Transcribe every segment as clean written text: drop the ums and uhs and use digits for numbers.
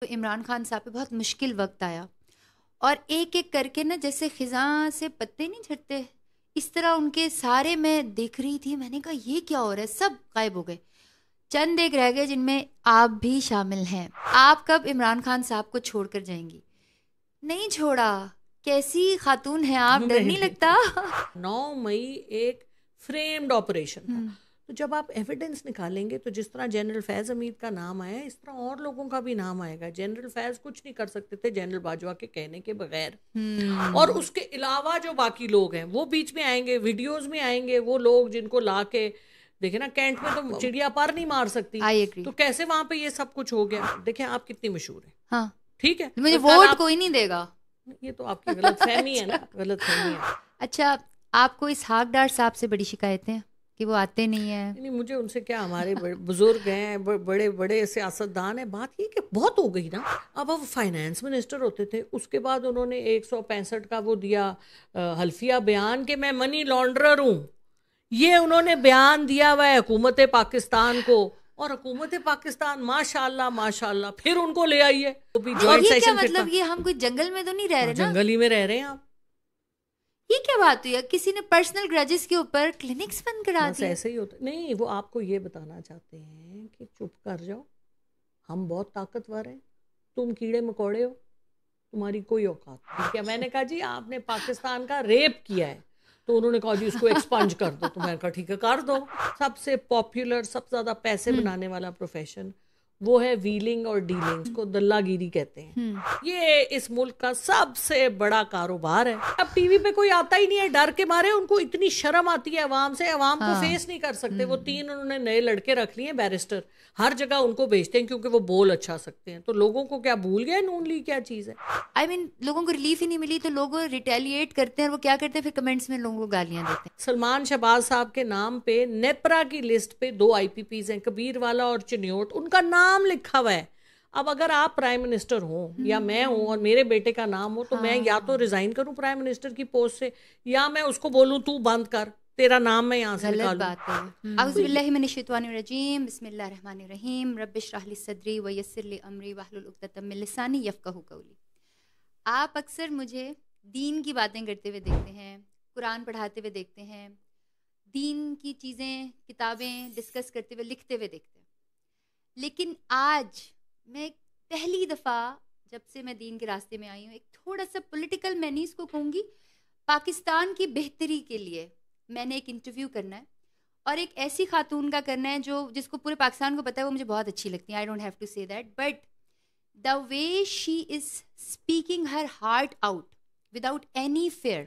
تو عمران خان صاحب پہ بہت مشکل وقت آیا اور ایک ایک کر کے نا جیسے خزاں سے پتے نہیں جھڑتے اس طرح ان کے سارے میں دیکھ رہی تھی. میں نے کہا یہ کیا ہو رہا ہے, سب غائب ہو گئے. چند ایک رہ گئے جن میں آپ بھی شامل ہیں. آپ کب عمران خان صاحب کو چھوڑ کر جائیں گی؟ نہیں چھوڑا. کیسی خاتون ہیں آپ, ڈر نہیں لگتا؟ 9 مئی ایک فریمڈ آپریشن تھا. تو جب آپ ایویڈنس نکالیں گے تو جس طرح جنرل فیض حمید کا نام آیا اس طرح اور لوگوں کا بھی نام آئے گا. جنرل فیض کچھ نہیں کر سکتے تھے جنرل باجوہ کے کہنے کے بغیر, اور اس کے علاوہ جو باقی لوگ ہیں وہ بیچ میں آئیں گے, ویڈیوز میں آئیں گے. وہ لوگ جن کو لا کے دیکھیں نا, کینٹ میں تو چڑیا پر نہیں مار سکتی, تو کیسے وہاں پہ یہ سب کچھ ہو گیا. دیکھیں آپ کتنی مشہور ہیں, ہاں ٹھیک ہے, مجھے ووٹ کوئی نہیں دے گا. یہ تو آپ کی غلط فہمی ہے نا, غلط فہمی ہے. اچھا, آپ کو اسحاق ڈار صاحب سے بڑی شکایتیں کہ وہ آتے نہیں ہیں؟ نہیں, مجھے ان سے کیا, ہمارے بزرگ ہیں, بڑے بڑے سیاستدان ہیں. بات یہ کہ بہت ہو گئی نا. اب وہ فائنانس منسٹر ہوتے تھے, اس کے بعد انہوں نے 165 کا وہ دیا حلفیہ بیان کہ میں منی لانڈرر ہوں. یہ انہوں نے بیان دیا ہوا ہے حکومت پاکستان کو, اور حکومت پاکستان ماشاء اللہ پھر ان کو لے آئیے. یہ کیا مطلب, یہ ہم کوئی جنگل میں تو نہیں رہ رہے نا؟ جنگل ہی میں رہ رہے ہیں آپ. یہ کیا بات ہوئی ہے, کسی نے پرسنل گرجز کے اوپر کلینکس بند کرا بس دیے؟ ایسے ہی ہوتا نہیں. وہ آپ کو یہ بتانا چاہتے ہیں کہ چپ کر جاؤ, ہم بہت طاقتور ہیں, تم کیڑے مکوڑے ہو, تمہاری کوئی اوقات. ٹھیک ہے, میں نے کہا جی آپ نے پاکستان کا ریپ کیا ہے, تو انہوں نے کہا جی اس کو ایکسپنج کر دو. تو میں نے کہا ٹھیک ہے کر دو. سب سے پاپولر, سب سے زیادہ پیسے بنانے والا پروفیشن وہ ہے ویلنگ اور ڈیلنگ, اس کو دلہ گیری کہتے ہیں. یہ اس ملک کا سب سے بڑا کاروبار ہے. اب ٹی وی پہ کوئی آتا ہی نہیں ہے, ڈر کے مارے. ان کو اتنی شرم آتی ہے عوام سے, عوام کو فیس نہیں کر سکتے. وہ 3 انہوں نے نئے لڑکے رکھ لیے بیرسٹر, ہر جگہ ان کو بھیجتے ہیں کیونکہ وہ بول اچھا سکتے ہیں. تو لوگوں کو کیا بھول گئے نون لیگ کیا چیز ہے؟ آئی مین لوگوں کو ریلیف ہی نہیں ملی تو لوگ ریٹیلیٹ کرتے ہیں, اور وہ کیا کرتے ہیں پھر کمنٹس میں لوگوں کو گالیاں دیتے ہیں. سلمان شہباز صاحب کے نام پہ نیپرا کی لسٹ پہ 2 IPPs ہیں, کبیر والا اور چنیوٹ, ان کا نام لکھا ہوا ہے. اب اگر آپ پرائم منسٹر ہوں یا میں ہوں اور میرے بیٹے کا نام ہو, تو میں یا تو ریزائن کروں پرائم منسٹر کی پوسٹ سے, یا میں اس کو بولوں تو بند کر, تیرا نام میں یہاں سے نکالوں. غلط بات ہے. اعوذ باللہ من الشیطان الرجیم, بسم اللہ الرحمن الرحیم, رب اشرح لی صدری ویسر لی امری واحلل عقدۃ من لسانی یفقہوا قولی. آپ اکثر مجھے دین کی باتیں کرتے ہوئے دیکھتے ہیں, قرآن پڑھاتے ہوئے دیکھتے ہیں, دین کی چیزیں کتابیں ڈسکس کرتے ہوئے لکھتے ہوئے دیکھتے ہیں. لیکن آج میں پہلی دفعہ جب سے میں دین کے راستے میں آئی ہوں, ایک تھوڑا سا پولیٹیکل, میں نہیں اس کو کہوں گی, پاکستان کی بہتری کے لیے میں نے ایک انٹرویو کرنا ہے, اور ایک ایسی خاتون کا کرنا ہے جو جس کو پورے پاکستان کو پتہ ہے, وہ مجھے بہت اچھی لگتی ہیں. آئی ڈونٹ ہیو ٹو سے that, but the way she is speaking her heart out without any fear.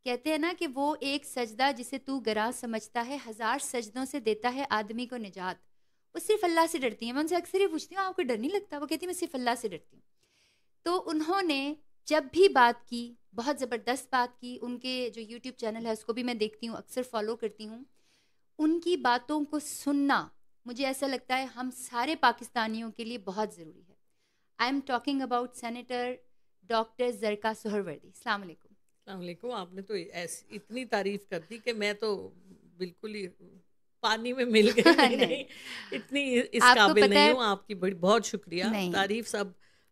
کہتے ہیں نا کہ وہ ایک سجدہ جسے تو گراں سمجھتا ہے 1000 سجدوں سے دیتا ہے آدمی کو نجات. وہ صرف اللہ سے ڈرتی ہیں. میں ان سے اکثر یہ پوچھتی ہوں آپ کو ڈر نہیں لگتا؟ وہ کہتی ہیں میں صرف اللہ سے ڈرتی ہوں. تو انہوں نے جب بھی بات کی, بہت زبردست بات کی. ان کے جو یوٹیوب چینل ہے اس کو بھی میں دیکھتی ہوں, اکثر فالو کرتی ہوں. ان کی باتوں کو سننا مجھے ایسا لگتا ہے ہم سارے پاکستانیوں کے لیے بہت ضروری ہے. I'm talking about senator doctor Zarqa Suhrawardy. السلام علیکم. السلام علیکم. آپ نے تو اتنی تعریف کر دی کہ میں تو بالکل ہی پانی میں مل گئی. نہیں, اتنی اس قابل نہیں ہوں. آپ کی بڑی بہت شکریہ. تعریف سب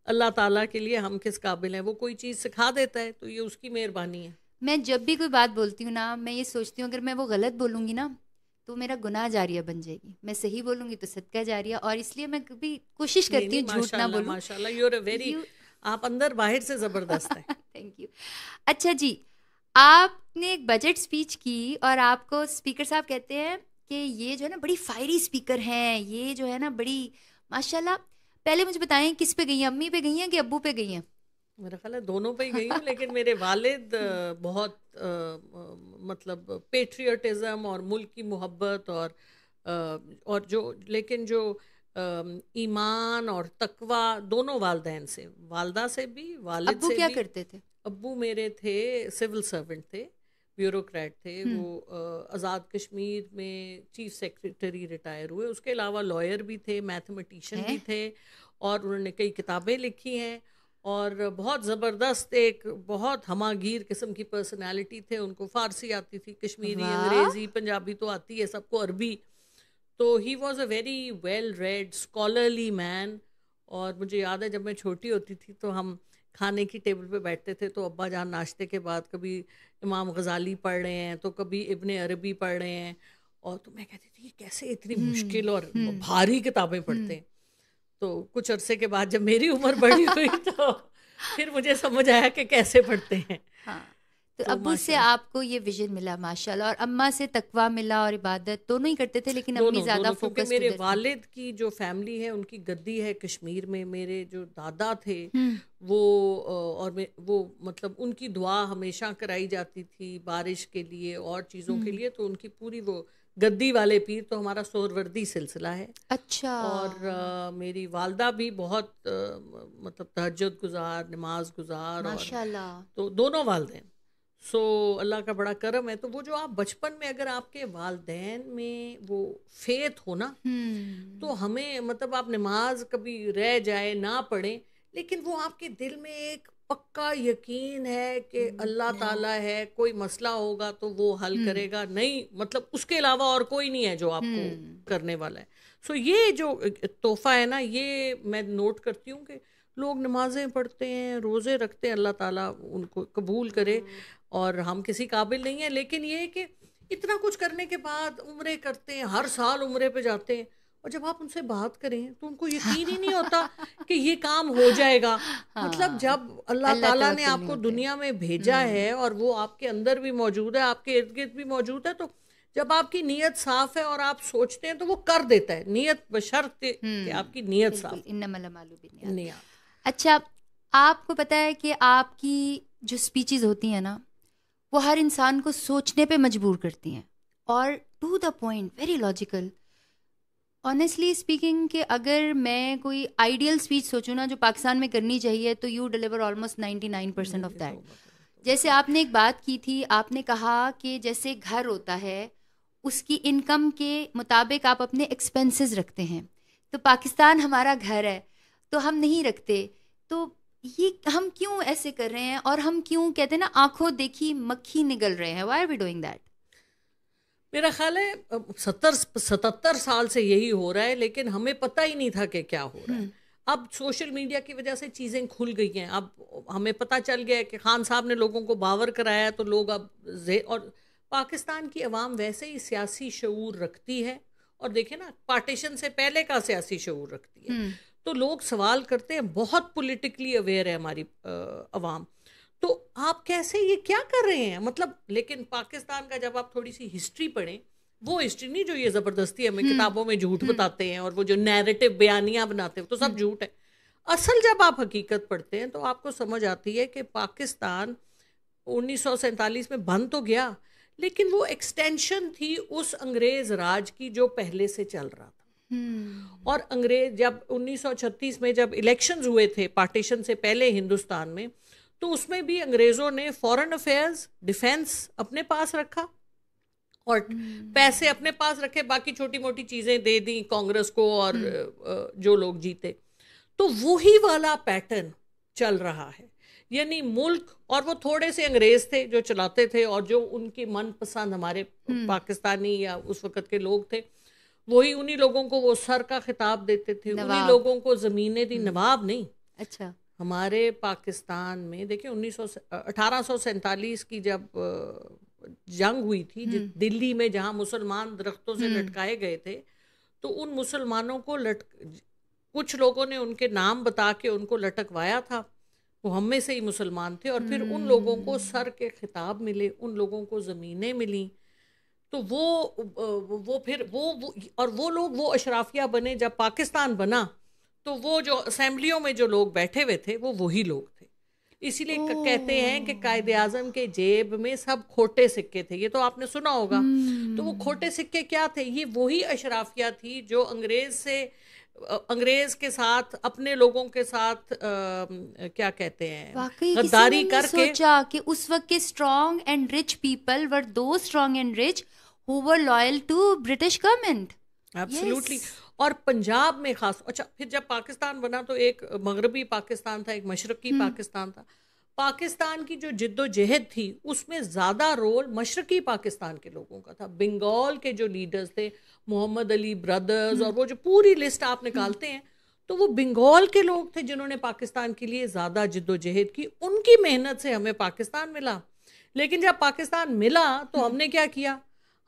اللہ تعالیٰ کے لیے, ہم کس قابل ہیں. وہ کوئی چیز سکھا دیتا ہے تو یہ اس کی مہربانی ہے. میں جب بھی کوئی بات بولتی ہوں نا, میں یہ سوچتی ہوں اگر میں وہ غلط بولوں گی نا تو میرا گناہ جاریہ بن جائے گی, میں صحیح بولوں گی تو صدقہ جاریہ. اور اس لیے میں کبھی کوشش کرتی ہوں جھوٹ نہ بولوں. ماشاءاللہ, یو آر اے ویری, آپ اندر باہر سے زبردست ہیں. Thank you. اچھا جی, آپ نے ایک بجٹ اسپیچ کی اور آپ کو اسپیکر صاحب کہتے ہیں کہ یہ جو ہے نا بڑی فائری اسپیکر ہیں, یہ جو ہے نا بڑی ماشاءاللہ. پہلے مجھے بتائیں کس پہ گئی ہیں, امی پہ گئی ہیں کہ ابو پہ گئی ہیں؟ میرا خیال ہے دونوں پہ ہی گئی ہوں, لیکن میرے والد بہت مطلب پیٹریوٹزم اور ملک کی محبت اور جو, لیکن جو ایمان اور تقوی دونوں والدین سے, والدہ سے بھی والد سے بھی. ابو کیا کرتے تھے؟ ابو میرے تھے سول سرونٹ تھے, بیوروکریٹ تھے. وہ آزاد کشمیر میں چیف سیکرٹری ریٹائر ہوئے. اس کے علاوہ لائر بھی تھے, میتھمیٹیشین بھی تھے, اور انہوں نے کئی کتابیں لکھی ہیں, اور بہت زبردست ایک بہت ہماگیر قسم کی پرسنالٹی تھے. ان کو فارسی آتی تھی, کشمیری, انگریزی, پنجابی تو آتی ہے سب کو, عربی. تو he was a very well read scholarly man, اور مجھے یاد ہے جب میں چھوٹی ہوتی تھی تو ہم کھانے کی ٹیبل پہ بیٹھتے تھے تو ابا جان ناشتے کے بعد کبھی امام غزالی پڑھ رہے ہیں تو کبھی ابن عربی پڑھ رہے ہیں, اور تو میں کہتی تھی یہ کیسے اتنی مشکل اور بھاری کتابیں پڑھتے ہیں. تو کچھ عرصے کے بعد جب میری عمر بڑی ہوئی تو پھر مجھے سمجھ آیا کہ کیسے پڑھتے ہیں. ہاں, تو ابو سے آپ کو یہ ویژن ملا ماشاءاللہ, اور اماں سے تقویٰ ملا اور عبادت دونوں ہی کرتے تھے, لیکن امی زیادہ فوکس. کیونکہ میرے والد کی جو فیملی ہے ان کی گدی ہے کشمیر میں, میرے جو دادا تھے وہ اور وہ مطلب ان کی دعا ہمیشہ کرائی جاتی تھی بارش کے لیے اور چیزوں کے لیے, تو ان کی پوری وہ گدی والے پیر تو ہمارا سہروردی سلسلہ ہے. اچھا. اور میری والدہ بھی بہت مطلب تہجد گزار, نماز گزار, ماشاءاللہ. تو دونوں والدین. سو اللہ کا بڑا کرم ہے. تو وہ جو آپ بچپن میں اگر آپ کے والدین میں وہ فیتھ ہو نا, تو ہمیں مطلب آپ نماز کبھی رہ جائے نہ پڑھیں, لیکن وہ آپ کے دل میں ایک پکا یقین ہے کہ اللہ تعالیٰ ہے, کوئی مسئلہ ہوگا تو وہ حل کرے گا, نہیں مطلب اس کے علاوہ اور کوئی نہیں ہے جو آپ کو کرنے والا ہے. سو یہ جو تحفہ ہے نا, یہ میں نوٹ کرتی ہوں کہ لوگ نمازیں پڑھتے ہیں, روزے رکھتے ہیں, اللہ تعالیٰ ان کو قبول کرے. اور ہم کسی قابل نہیں ہیں, لیکن یہ کہ اتنا کچھ کرنے کے بعد عمرے کرتے ہیں, ہر سال عمرے پہ جاتے ہیں, اور جب آپ ان سے بات کریں تو ان کو یقین ہی نہیں ہوتا کہ یہ کام ہو جائے گا. مطلب جب اللہ تعالیٰ نے آپ کو دنیا میں بھیجا ہے اور وہ آپ کے اندر بھی موجود ہے, آپ کے ارد گرد بھی موجود ہے, تو جب آپ کی نیت صاف ہے اور آپ سوچتے ہیں تو وہ کر دیتا ہے, نیت بشرط کہ آپ کی نیت صاف. انما الاعمال بالنیات. اچھا, آپ کو پتہ ہے کہ آپ کی جو اسپیچز ہوتی ہیں نا, وہ ہر انسان کو سوچنے پہ مجبور کرتی ہیں, اور to the point, very logical. Honestly speaking کہ اگر میں کوئی آئیڈیل اسپیچ سوچوں نا جو پاکستان میں کرنی چاہیے, تو you deliver almost 99% of that. جیسے آپ نے ایک بات کی تھی, آپ نے کہا کہ جیسے گھر ہوتا ہے اس کی انکم کے مطابق آپ اپنے ایکسپینسز رکھتے ہیں, تو پاکستان ہمارا گھر ہے تو ہم نہیں رکھتے. تو یہ ہم کیوں ایسے کر رہے ہیں, اور ہم کیوں کہتے ہیں نا آنکھوں دیکھی مکھی نگل رہے ہیں, why are we doing that? میرا خیال ہے 77 سال سے یہی ہو رہا ہے, لیکن ہمیں پتہ ہی نہیں تھا کہ کیا ہو رہا ہے. اب سوشل میڈیا کی وجہ سے چیزیں کھل گئی ہیں, اب ہمیں پتہ چل گیا ہے کہ خان صاحب نے لوگوں کو باور کرایا, تو لوگ اب اور پاکستان کی عوام ویسے ہی سیاسی شعور رکھتی ہے, اور دیکھیں نا پارٹیشن سے پہلے کا سیاسی شعور رکھتی ہے, تو لوگ سوال کرتے ہیں, بہت پولیٹیکلی اویئر ہے ہماری عوام. تو آپ کیسے یہ کیا کر رہے ہیں مطلب. لیکن پاکستان کا جب آپ تھوڑی سی ہسٹری پڑھیں, وہ ہسٹری نہیں جو یہ زبردستی ہمیں کتابوں میں جھوٹ بتاتے ہیں, اور وہ جو نیریٹو بیانیاں بناتے ہیں تو سب جھوٹ ہے. اصل جب آپ حقیقت پڑھتے ہیں تو آپ کو سمجھ آتی ہے کہ پاکستان 1947 میں بند تو گیا, لیکن وہ ایکسٹینشن تھی اس انگریز راج کی جو پہلے سے چل رہا تھا. اور انگریز جب 1936 میں جب الیکشنز ہوئے تھے پارٹیشن سے پہلے ہندوستان میں, تو اس میں بھی انگریزوں نے فورن افیئرز, ڈیفینس اپنے پاس رکھا, اور پیسے اپنے پاس رکھے, باقی چھوٹی موٹی چیزیں دے دیں کانگریس کو اور جو لوگ جیتے. تو وہی والا پیٹرن چل رہا ہے, یعنی ملک, اور وہ تھوڑے سے انگریز تھے جو چلاتے تھے, اور جو ان کے من پسند ہمارے پاکستانی یا اس وقت کے لوگ تھے, وہی انہی لوگوں کو وہ سر کا خطاب دیتے تھے, انہی لوگوں کو زمینیں دی. نواب نہیں. اچھا. ہمارے پاکستان میں دیکھیں 1847 کی جب جنگ ہوئی تھی دلی میں, جہاں مسلمان درختوں سے لٹکائے گئے تھے, تو ان مسلمانوں کو کچھ لوگوں نے ان کے نام بتا کے ان کو لٹکوایا تھا. وہ ہم میں سے ہی مسلمان تھے, اور پھر ان لوگوں کو سر کے خطاب ملے, ان لوگوں کو زمینیں ملیں. تو وہ پھر اور وہ لوگ وہ اشرافیہ بنے. جب پاکستان بنا تو وہ جو اسمبلیوں میں جو لوگ بیٹھے ہوئے تھے وہ وہی لوگ تھے. اسی لیے کہتے ہیں کہ قائد اعظم کے جیب میں سب کھوٹے سکے تھے, یہ تو آپ نے سنا ہوگا. تو وہ کھوٹے سکے کیا تھے؟ یہ وہی اشرافیہ تھی جو انگریز کے ساتھ, اپنے لوگوں کے ساتھ کیا کہتے ہیں, غداری کر کے. سوچا کہ اس وقت کے strong and rich people were the strong and rich who were loyal to British government. Absolutely. اور پنجاب میں خاص. اچھا, پھر جب پاکستان بنا تو ایک مغربی پاکستان تھا, ایک مشرقی پاکستان تھا. پاکستان کی جو جد و جہد تھی اس میں زیادہ رول مشرقی پاکستان کے لوگوں کا تھا. بنگال کے جو لیڈرز تھے, محمد علی برادرز, اور وہ جو پوری لسٹ آپ نکالتے ہیں, تو وہ بنگال کے لوگ تھے جنہوں نے پاکستان کے لیے زیادہ جد و جہد کی, ان کی محنت سے ہمیں پاکستان ملا. لیکن جب پاکستان ملا تو ہم نے کیا کیا,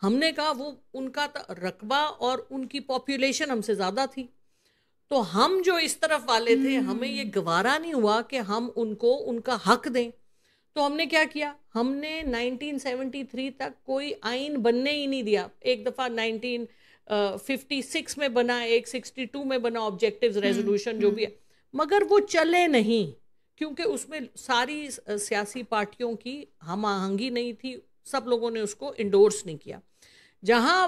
ہم نے کہا وہ ان کا رقبہ اور ان کی پاپولیشن ہم سے زیادہ تھی, تو ہم جو اس طرف والے تھے ہمیں یہ گوارا نہیں ہوا کہ ہم ان کو ان کا حق دیں. تو ہم نے کیا کیا, ہم نے 1973 تک کوئی آئین بننے ہی نہیں دیا. ایک دفعہ 1956 میں بنا, ایک 62 میں بنا آبجیکٹیوز ریزولوشن جو بھی ہے, مگر وہ چلے نہیں کیونکہ اس میں ساری سیاسی پارٹیوں کی ہم آہنگی نہیں تھی, سب لوگوں نے اس کو انڈورس نہیں کیا. جہاں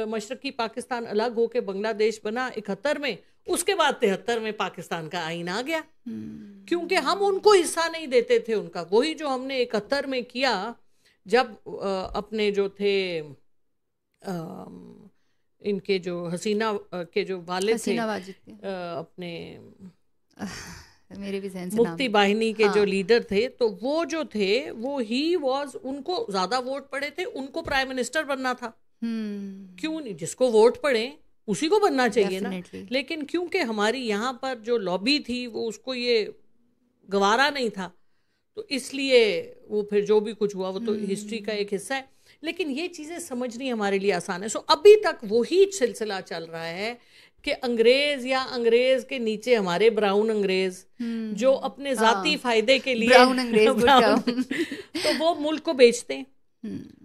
مشرقی پاکستان الگ ہو کے بنگلہ دیش بنا 71 میں, اس کے بعد 73 میں پاکستان کا آئین آ گیا, کیونکہ ہم ان کو حصہ نہیں دیتے تھے ان کا. وہی جو ہم نے 71 میں کیا جب اپنے جو تھے ان کے جو حسینہ کے جو والد تھے اپنے میرے بھی ذہن سے مفتی باہنی کے جو لیڈر تھے, تو وہ جو تھے وہ ہی واز, ان کو زیادہ ووٹ پڑے تھے, ان کو پرائم منسٹر بننا تھا. کیوں نہیں, جس کو ووٹ پڑے اسی کو بننا چاہیے نا. لیکن کیونکہ ہماری یہاں پر جو لابی تھی وہ اس کو یہ گوارا نہیں تھا, تو اس لیے وہ پھر جو بھی کچھ ہوا وہ تو ہسٹری کا ایک حصہ ہے. لیکن یہ چیزیں سمجھنی ہمارے لیے آسان ہے. سو ابھی تک وہی سلسلہ چل رہا ہے کہ انگریز یا انگریز کے نیچے ہمارے براؤن انگریز جو اپنے ذاتی فائدے کے لیے تو وہ ملک کو بیچتے ہیں,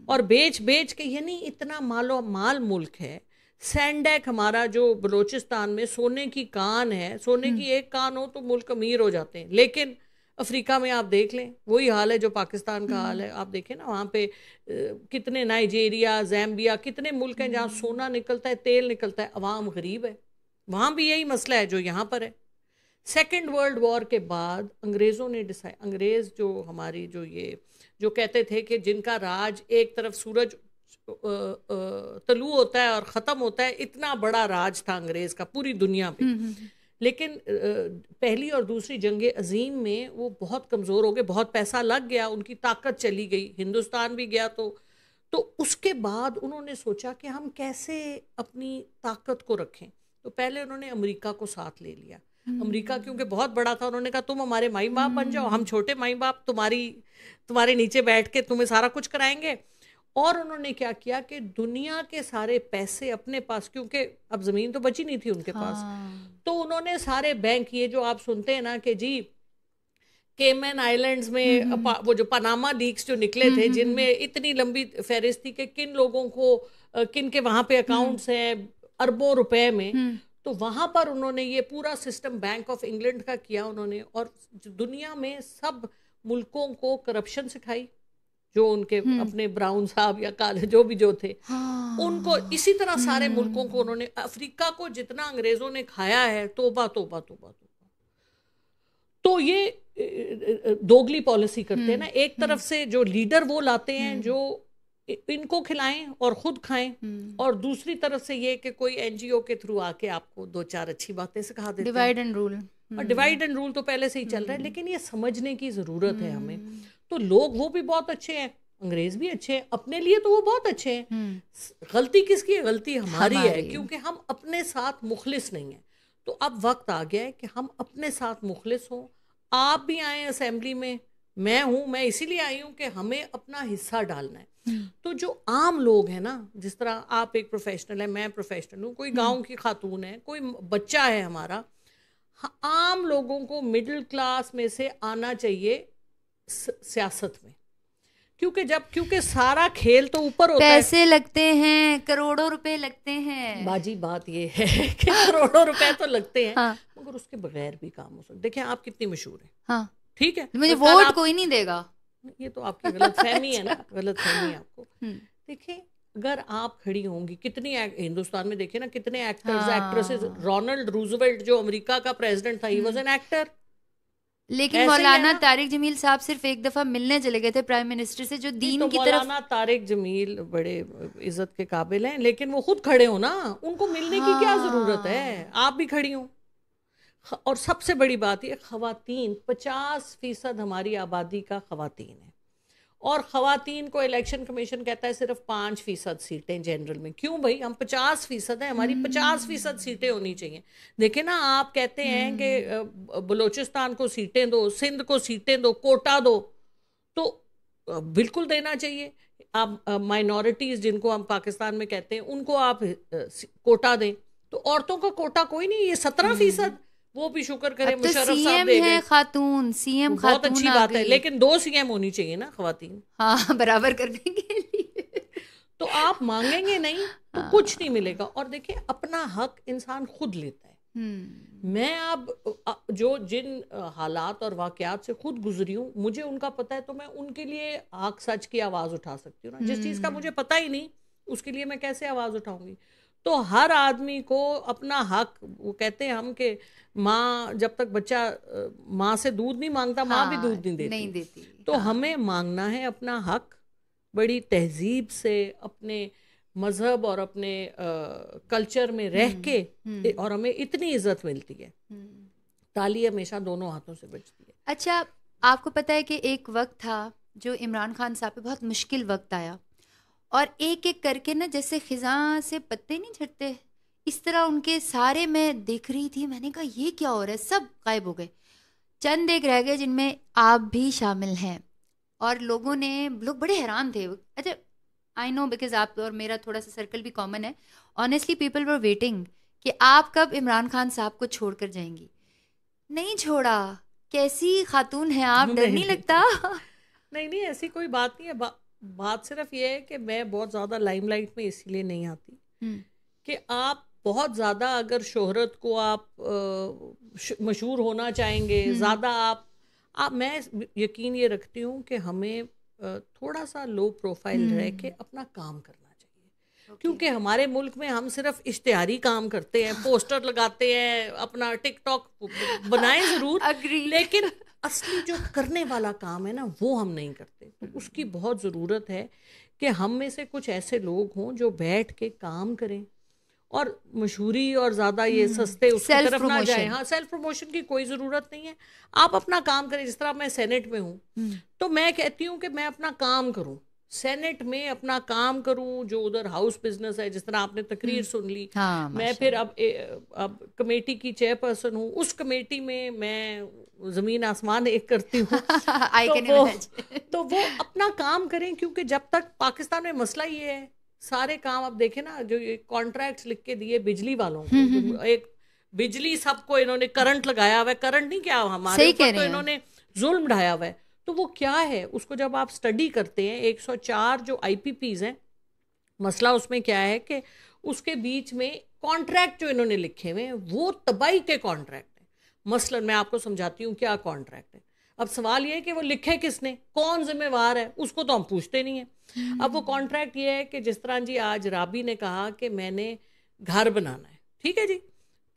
اور بیچ کے, یعنی اتنا مال و مال ملک ہے. سینڈیک ہمارا جو بلوچستان میں سونے کی کان ہے, سونے کی ایک کان ہو تو ملک امیر ہو جاتے ہیں. لیکن افریقہ میں آپ دیکھ لیں وہی حال ہے جو پاکستان کا حال ہے. آپ دیکھیں نا وہاں پہ کتنے نائجیریا, زیمبیا, کتنے ملک ہیں جہاں سونا نکلتا ہے, تیل نکلتا ہے, عوام غریب ہے. وہاں بھی یہی مسئلہ ہے جو یہاں پر ہے. سیکنڈ ورلڈ وار کے بعد انگریزوں نے انگریز جو ہماری جو کہتے تھے کہ جن کا راج ایک طرف سورج طلوع ہوتا ہے اور ختم ہوتا ہے, اتنا بڑا راج تھا انگریز کا پوری دنیا پہ. لیکن پہلی اور دوسری جنگ عظیم میں وہ بہت کمزور ہو گئے, بہت پیسہ لگ گیا, ان کی طاقت چلی گئی, ہندوستان بھی گیا. تو اس کے بعد انہوں نے سوچا کہ ہم کیسے اپنی طاقت کو رکھیں. تو پہلے انہوں نے امریکہ کو ساتھ لے لیا. امریکہ کیونکہ بہت بڑا تھا, انہوں نے کہا تم ہمارے مائی باپ بن جاؤ, ہم چھوٹے مائی باپ تمہارے نیچے بیٹھ کے تمہیں سارا کچھ کرائیں گے. اور انہوں نے کیا کیا کہ دنیا کے سارے پیسے اپنے پاس, کیونکہ اب زمین تو بچی نہیں تھی ان کے پاس, تو انہوں نے سارے بینک, یہ جو آپ سنتے ہیں نا کہ جی کیمن آئیلینڈز میں وہ جو پاناما لیکس جو نکلے تھے, جن میں اتنی لمبی فہرست تھی کہ کن لوگوں کو کن کے وہاں پہ اکاؤنٹس ہیں اربوں روپے میں, تو وہاں پر انہوں نے یہ پورا سسٹم بینک آف انگلینڈ کا کیا انہوں نے, اور دنیا میں سب ملکوں کو کرپشن سکھائی, جو ان کے اپنے براؤن صاحب یا کالے جو بھی جو تھے ان کو. اسی طرح سارے ملکوں کو انہوں نے, افریقہ کو جتنا انگریزوں نے کھایا ہے, توبہ توبہ توبہ توبہ. تو یہ دوگلی پالیسی کرتے ہیں نا, ایک طرف سے جو لیڈر وہ لاتے ہیں جو ان کو کھلائیں اور خود کھائیں, اور دوسری طرف سے یہ کہ کوئی این جی او کے تھرو آ کے آپ کو 2-4 اچھی باتیں سکھا دیتے ہیں. Divide and rule. اور ڈیوائڈ اینڈ رول تو پہلے سے ہی چل رہا ہے, لیکن یہ سمجھنے کی ضرورت ہے ہمیں. تو لوگ وہ بھی بہت اچھے ہیں, انگریز بھی اچھے ہیں, اپنے لیے تو وہ بہت اچھے ہیں. غلطی کس کی ہے؟ غلطی ہماری ہے, کیونکہ ہم اپنے ساتھ مخلص نہیں ہیں. تو اب وقت آ گیا ہے کہ ہم اپنے ساتھ مخلص ہوں. آپ بھی آئیں اسمبلی میں, میں ہوں, میں اسی لیے آئی ہوں کہ ہمیں اپنا حصہ ڈالنا ہے. تو جو عام لوگ ہیں نا, جس طرح آپ ایک پروفیشنل ہیں, میں پروفیشنل ہوں, کوئی گاؤں کی خاتون ہے, کوئی بچہ ہے ہمارا, عام لوگوں کو مڈل کلاس میں سے آنا چاہیے سیاست میں, کیونکہ سارا کھیل تو اوپر ہوتا ہے. پیسے لگتے ہیں, کروڑوں روپے لگتے ہیں باجی. بات یہ ہے کہ کروڑوں روپے تو لگتے ہیں, مگر اس کے بغیر بھی کام ہو سکتا. دیکھیں آپ کتنی مشہور ہیں, ٹھیک ہے, مجھے ووٹ کوئی نہیں دے گا, یہ تو آپ کی غلط فہمی ہے نا, غلط فہمی ہے آپ کو. دیکھیں اگر آپ کھڑی ہوں گی, کتنی ہندوستان میں دیکھیں نا کتنے ایکٹرز ایکٹریسز. رونلڈ روزویلٹ جو امریکہ کا پریزیڈنٹ تھا, ہی واز این ایکٹر. لیکن مولانا طارق جمیل صاحب صرف ایک دفعہ ملنے چلے گئے تھے پرائم منسٹر سے, جو دین کی طرف. مولانا طارق جمیل بڑے عزت کے قابل ہیں, لیکن وہ خود کھڑے ہوں نا, ان کو ملنے کی کیا ضرورت ہے, آپ بھی کھڑی ہوں. اور سب سے بڑی بات یہ, خواتین 50% ہماری آبادی کا خواتین ہے, اور خواتین کو الیکشن کمیشن کہتا ہے صرف 5% سیٹیں جنرل میں. کیوں بھائی؟ ہم 50% ہیں, ہماری 50% سیٹیں ہونی چاہیے. دیکھیں نا, آپ کہتے ہیں کہ بلوچستان کو سیٹیں دو, سندھ کو سیٹیں دو, کوٹا دو, تو بالکل دینا چاہیے. آپ مائنورٹیز جن کو ہم پاکستان میں کہتے ہیں ان کو آپ کوٹا دیں. تو عورتوں کا کوٹا کوئی نہیں, یہ 17%, وہ بھی شکر کریں مشرف صاحب دے گئے. خاتون سی ایم, بہت اچھی بات ہے, لیکن 2 CM ہونی چاہیے نا خواتین, ہاں برابر کرنے کے لیے. تو آپ مانگیں گے نہیں تو کچھ نہیں ملے گا. اور دیکھیں اپنا حق انسان خود لیتا ہے. میں اب جو جن حالات اور واقعات سے خود گزری ہوں, مجھے ان کا پتہ ہے, تو میں ان کے لیے حق سچ کی آواز اٹھا سکتی ہوں نا. جس چیز کا مجھے پتہ ہی نہیں اس کے لیے میں کیسے آواز اٹھاؤں گی؟ تو ہر آدمی کو اپنا حق, وہ کہتے ہیں ہم کہ ماں جب تک بچہ ماں سے دودھ نہیں مانگتا, ماں بھی دودھ نہیں دیتی. تو ہمیں مانگنا ہے اپنا حق بڑی تہذیب سے, اپنے مذہب اور اپنے کلچر میں رہ کے, اور ہمیں اتنی عزت ملتی ہے. تالی ہمیشہ دونوں ہاتھوں سے بجتی ہے. اچھا, آپ کو پتہ ہے کہ ایک وقت تھا جو عمران خان صاحب پہ بہت مشکل وقت آیا, اور ایک ایک کر کے نا جیسے خزاں سے پتے نہیں جھڑتے, اس طرح ان کے سارے میں دیکھ رہی تھی. میں نے کہا یہ کیا ہو رہا ہے, سب غائب ہو گئے. چند ایک رہ گئے جن میں آپ بھی شامل ہیں, اور لوگ بڑے حیران تھے. اچھا آئی نو بیکاز آپ اور میرا تھوڑا سا سرکل بھی کامن ہے. آنیسٹلی پیپل ور ویٹنگ کہ آپ کب عمران خان صاحب کو چھوڑ کر جائیں گی. نہیں چھوڑا. کیسی خاتون ہیں آپ, ڈر نہیں لگتا؟ نہیں ایسی کوئی بات نہیں ہے. بات صرف یہ ہے کہ میں بہت زیادہ لائم لائٹ میں اسی لیے نہیں آتی کہ آپ بہت زیادہ اگر شہرت کو آپ مشہور ہونا چاہیں گے زیادہ, آپ میں یقین یہ رکھتی ہوں کہ ہمیں تھوڑا سا لو پروفائل رہ کے اپنا کام کرنا چاہیے. کیونکہ ہمارے ملک میں ہم صرف اشتہاری کام کرتے ہیں, پوسٹر لگاتے ہیں, اپنا ٹک ٹاک بنائیں ضرور, لیکن اصلی جو کرنے والا کام ہے نا وہ ہم نہیں کرتے. تو اس کی بہت ضرورت ہے کہ ہم میں سے کچھ ایسے لوگ ہوں جو بیٹھ کے کام کریں, اور مشہوری اور زیادہ یہ سستے اس کی طرف نہ جائیں. ہاں, سیلف پروموشن کی کوئی ضرورت نہیں ہے, آپ اپنا کام کریں. جس طرح میں سینٹ میں ہوں تو میں کہتی ہوں کہ میں اپنا کام کروں, سینٹ میں اپنا کام کروں, جو ادھر ہاؤس بزنس ہے, جس طرح آپ نے تقریر سن لی, میں پھر اب کمیٹی کی چیئر پرسن ہوں, اس کمیٹی میں زمین آسمان ایک کرتی ہوں. تو وہ اپنا کام کریں, کیونکہ جب تک پاکستان میں مسئلہ یہ ہے, سارے کام آپ دیکھیں نا, جو یہ کانٹریکٹس لکھ کے دیے بجلی والوں کو, ایک بجلی سب کو انہوں نے کرنٹ لگایا ہوا ہے, کرنٹ نہیں کیا ہمارے اوپر تو انہوں نے ظلم ڈھایا ہوا ہے. تو وہ کیا ہے, اس کو جب آپ اسٹڈی کرتے ہیں, 104 جو IPPs ہیں, مسئلہ اس میں کیا ہے کہ اس کے بیچ میں کانٹریکٹ جو انہوں نے لکھے ہوئے ہیں وہ تباہی کے کانٹریکٹ ہیں. مثلاً میں آپ کو سمجھاتی ہوں کیا کانٹریکٹ ہے. اب سوال یہ ہے کہ وہ لکھے کس نے, کون ذمہ وار ہے, اس کو تو ہم پوچھتے نہیں ہیں. اب وہ کانٹریکٹ یہ ہے کہ جس طرح جی آج رابی نے کہا کہ میں نے گھر بنانا ہے, ٹھیک ہے جی,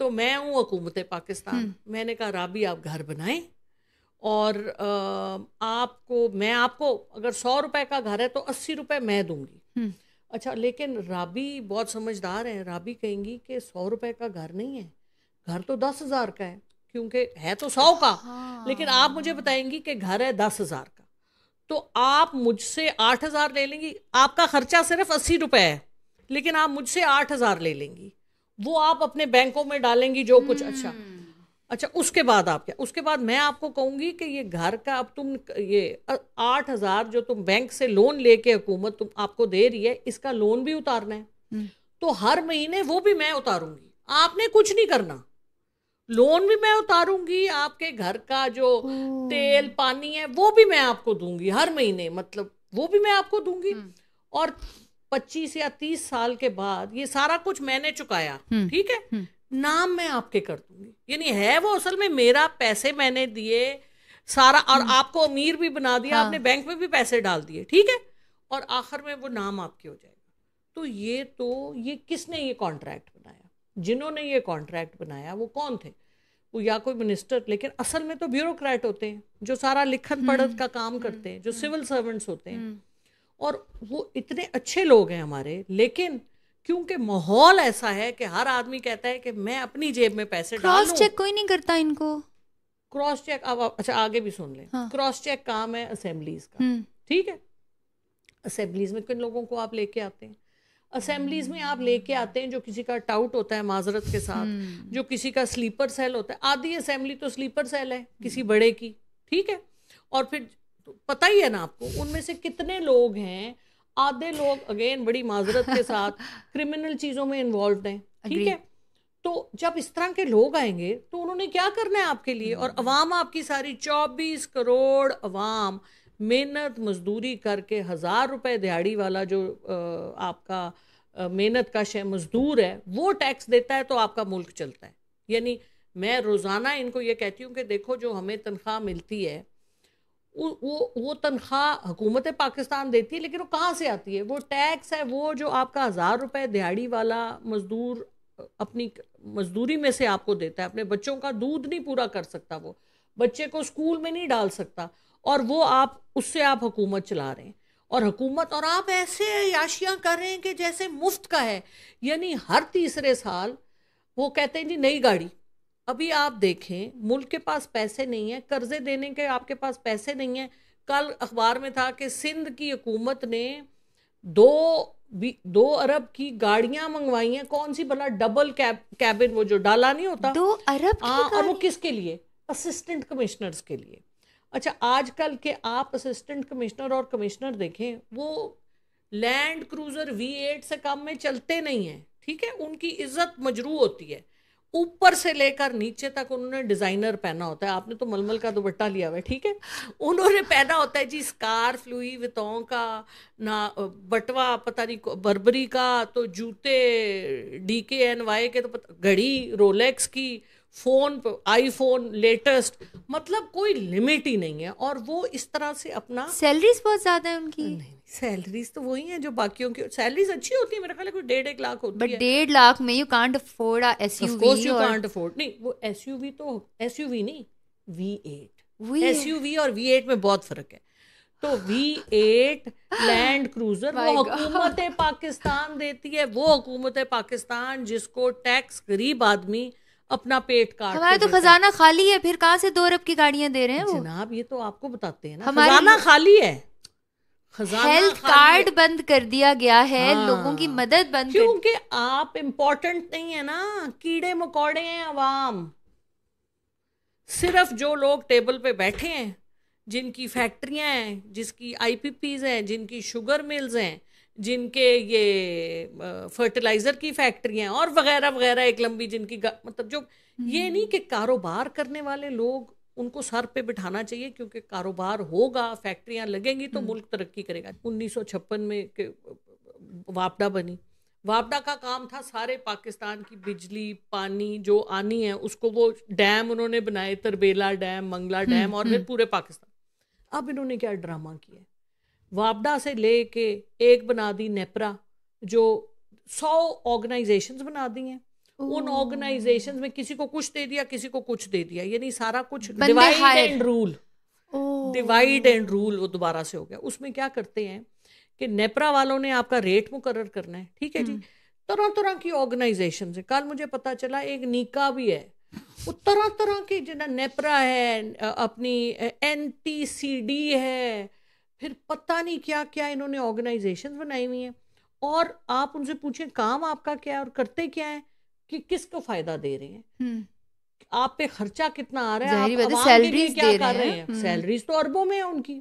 تو میں ہوں حکومت پاکستان, میں نے کہا رابی آپ گھر بنائیں, اور میں آپ کو اگر 100 روپے کا گھر ہے تو 80 روپے میں دوں گی. اچھا, لیکن رابی بہت سمجھدار ہے, رابی کہیں گی کہ 100 روپے کا گھر نہیں ہے, گھر تو 10,000 کا ہے, کیونکہ ہے تو 100 کا, لیکن آپ مجھے بتائیں گی کہ گھر ہے 10,000 کا, تو آپ مجھ سے 8,000 لے لیں گی. آپ کا خرچہ صرف 80 روپے ہے, لیکن آپ مجھ سے 8,000 لے لیں گی, وہ آپ اپنے بینکوں میں ڈالیں گی جو کچھ. اچھا اس کے بعد آپ کیا, اس کے بعد میں آپ کو کہوں گی کہ یہ گھر کا اب تم یہ 8,000 جو تم بینک سے لون لے کے حکومت تم آپ کو دے رہی ہے, اس کا لون بھی اتارنا ہے, تو ہر مہینے وہ بھی میں اتاروں گی, آپ نے کچھ نہیں کرنا, لون بھی میں اتاروں گی, آپ کے گھر کا جو تیل پانی ہے وہ بھی میں آپ کو دوں گی ہر مہینے, مطلب وہ بھی میں آپ کو دوں گی. اور 25 یا 30 سال کے بعد یہ سارا کچھ میں نے چکایا, ٹھیک ہے, نام میں آپ کے کر دوں گی. یعنی ہے وہ اصل میں میرا, پیسے میں نے دیے سارا, اور آپ کو امیر بھی بنا دیا, آپ نے بینک میں بھی پیسے ڈال دیے, ٹھیک ہے, اور آخر میں وہ نام آپ کے ہو جائے گا. تو یہ کس نے یہ کانٹریکٹ بنایا, جنہوں نے یہ کانٹریکٹ بنایا وہ کون تھے, وہ یا کوئی منسٹر, لیکن اصل میں تو بیوروکریٹ ہوتے ہیں جو سارا لکھن پڑھت کا کام کرتے ہیں, جو سول سرونٹس ہوتے ہیں, اور وہ اتنے اچھے لوگ ہیں ہمارے, لیکن کیونکہ ماحول ایسا ہے کہ ہر آدمی کہتا ہے کہ میں اپنی جیب میں پیسے ڈال لوں. کراس چیک کوئی نہیں کرتا ان کو. کراس چیک اب اچھا آگے بھی سن لیں, کراس چیک کام ہے اسمبلیز کا, ٹھیک ہے, اسمبلیز میں کن لوگوں کو آپ لے کے آتے ہیں؟ اسمبلیز میں آپ لے کے آتے ہیں جو کسی کا ٹاؤٹ ہوتا ہے معذرت کے ساتھ, جو کسی کا سلیپر سیل ہوتا ہے. آدھی اسمبلی تو سلیپر سیل ہے کسی بڑے کی, ٹھیک ہے, اور پھر پتہ ہی ہے نا آپ کو ان میں سے کتنے لوگ ہیں, آدھے لوگ اگین بڑی معذرت کے ساتھ کرمنل چیزوں میں انوالوڈ ہیں, ٹھیک ہے. تو جب اس طرح کے لوگ آئیں گے تو انہوں نے کیا کرنا ہے آپ کے لیے, اور عوام آپ کی ساری 24 کروڑ عوام محنت مزدوری کر کے 1000 روپے دیہاڑی والا جو آپ کا محنت کا مزدور ہے وہ ٹیکس دیتا ہے تو آپ کا ملک چلتا ہے. یعنی میں روزانہ ان کو یہ کہتی ہوں کہ دیکھو جو ہمیں تنخواہ ملتی ہے وہ تنخواہ حکومت پاکستان دیتی ہے, لیکن وہ کہاں سے آتی ہے؟ وہ ٹیکس ہے, وہ جو آپ کا 1000 روپے دیہاڑی والا مزدور اپنی مزدوری میں سے آپ کو دیتا ہے. اپنے بچوں کا دودھ نہیں پورا کر سکتا, وہ بچے کو اسکول میں نہیں ڈال سکتا, اور وہ آپ اس سے آپ حکومت چلا رہے ہیں. اور حکومت, اور آپ ایسے عیاشیاں کر رہے ہیں کہ جیسے مفت کا ہے. یعنی ہر تیسرے سال وہ کہتے ہیں جی نئی گاڑی. ابھی آپ دیکھیں ملک کے پاس پیسے نہیں ہیں, قرضے دینے کے آپ کے پاس پیسے نہیں ہیں. کل اخبار میں تھا کہ سندھ کی حکومت نے 2 ارب کی گاڑیاں منگوائی ہیں. کون سی بھلا؟ ڈبل کیبن, وہ جو ڈالا نہیں ہوتا, 2 ارب کی اور وہ کس کے لیے؟ اسسٹنٹ کمشنرز کے لیے. اچھا آج کل کے آپ اسسٹنٹ کمشنر اور کمشنر دیکھیں, وہ لینڈ کروزر V8 سے کم میں چلتے نہیں ہیں, ٹھیک ہے. ان کی عزت مجروح ہوتی ہے, اوپر سے لے کر نیچے تک انہوں نے ڈیزائنر پہنا ہوتا ہے. آپ نے تو ململ کا دوپٹہ لیا ہوا ہے, ٹھیک ہے, انہوں نے پہنا ہوتا ہے جی اسکارف لوئی وتوں کا, نہ بٹوا پتہ نہیں بربری کا, تو جوتے DKNY کے, تو گھڑی رولیکس کی, فون آئی فون لیٹسٹ, مطلب کوئی لمٹ ہی نہیں ہے. اور وہ اس طرح سے اپنا, سیلریز بہت زیادہ ہیں ان کی. سیلریز تو وہی ہیں جو باقیوں کی سیلریز اچھی ہوتی ہے, میرا خیال ہے کوئی 1.5 لاکھ ہوتی ہے. بٹ 1.5 لاکھ میں you can't afford SUV. Of course you can't afford. نہیں, وہ SUV تو SUV نہیں, V8. SUV اور V8 میں بہت فرق ہے. تو V8 لینڈ کروزر وہ حکومت پاکستان دیتی ہے, وہ حکومت پاکستان جس کو ٹیکس غریب آدمی اپنا پیٹ کاٹ. ہمارا تو خزانہ خالی ہے, پھر کہاں سے 2 ارب کی گاڑیاں دے رہے ہیں وہ؟ جناب یہ تو آپ کو بتاتے ہیں نا, خزانہ خالی ہے. ہیلتھ کارڈ بند کر دیا گیا ہے, لوگوں کی مدد بند, کیونکہ آپ امپورٹنٹ نہیں ہے نا, کیڑے مکوڑے ہیں عوام. صرف جو لوگ ٹیبل پہ بیٹھے ہیں, جن کی فیکٹریاں ہیں, جس کی IPPs ہیں, جن کی شوگر ملز ہیں, جن کے یہ فرٹیلائزر کی فیکٹری ہیں اور وغیرہ وغیرہ, ایک لمبی جن کی, مطلب جو یہ نہیں کہ کاروبار کرنے والے لوگ ان کو سر پہ بٹھانا چاہیے, کیونکہ کاروبار ہوگا, فیکٹریاں لگیں گی تو ملک ترقی کرے گا. 1956 میں واپڈا بنی. واپڈا کا کام تھا سارے پاکستان کی بجلی پانی جو آنی ہے اس کو, وہ ڈیم انہوں نے بنائے, تربیلا ڈیم, منگلا ڈیم, اور پھر پورے پاکستان. اب انہوں نے کیا ڈرامہ کیا ہے, واپڈا سے لے کے ایک بنا دی نیپرا, جو 100 آرگنائزیشنز بنا دی ہیں. ان آرگنائزیشنز میں کسی کو کچھ دے دیا, کسی کو کچھ دے دیا, یعنی سارا کچھ ڈیوائڈ اینڈ رول وہ دوبارہ سے ہو گیا. اس میں کیا کرتے ہیں کہ نیپرا والوں نے آپ کا ریٹ مقرر کرنا ہے, ٹھیک ہے جی, طرح طرح کی آرگنائزیشنز ہیں. کل مجھے پتا چلا ایک نیکا بھی ہے, وہ طرح طرح کی, جنا نیپرا ہے, اپنی NTCD ہے, پھر پتہ نہیں کیا کیا انہوں نے آرگنائزیشنز بنائی ہوئی ہیں. اور آپ ان سے پوچھیں کام آپ کا کیا ہے اور کرتے کیا ہیں, کہ کس کو فائدہ دے رہے ہیں, آپ پہ خرچہ کتنا آ رہا ہے, آپ عوام کے لیے کیا کر رہے ہیں. سیلریز تو اربوں میں ہیں ان کی,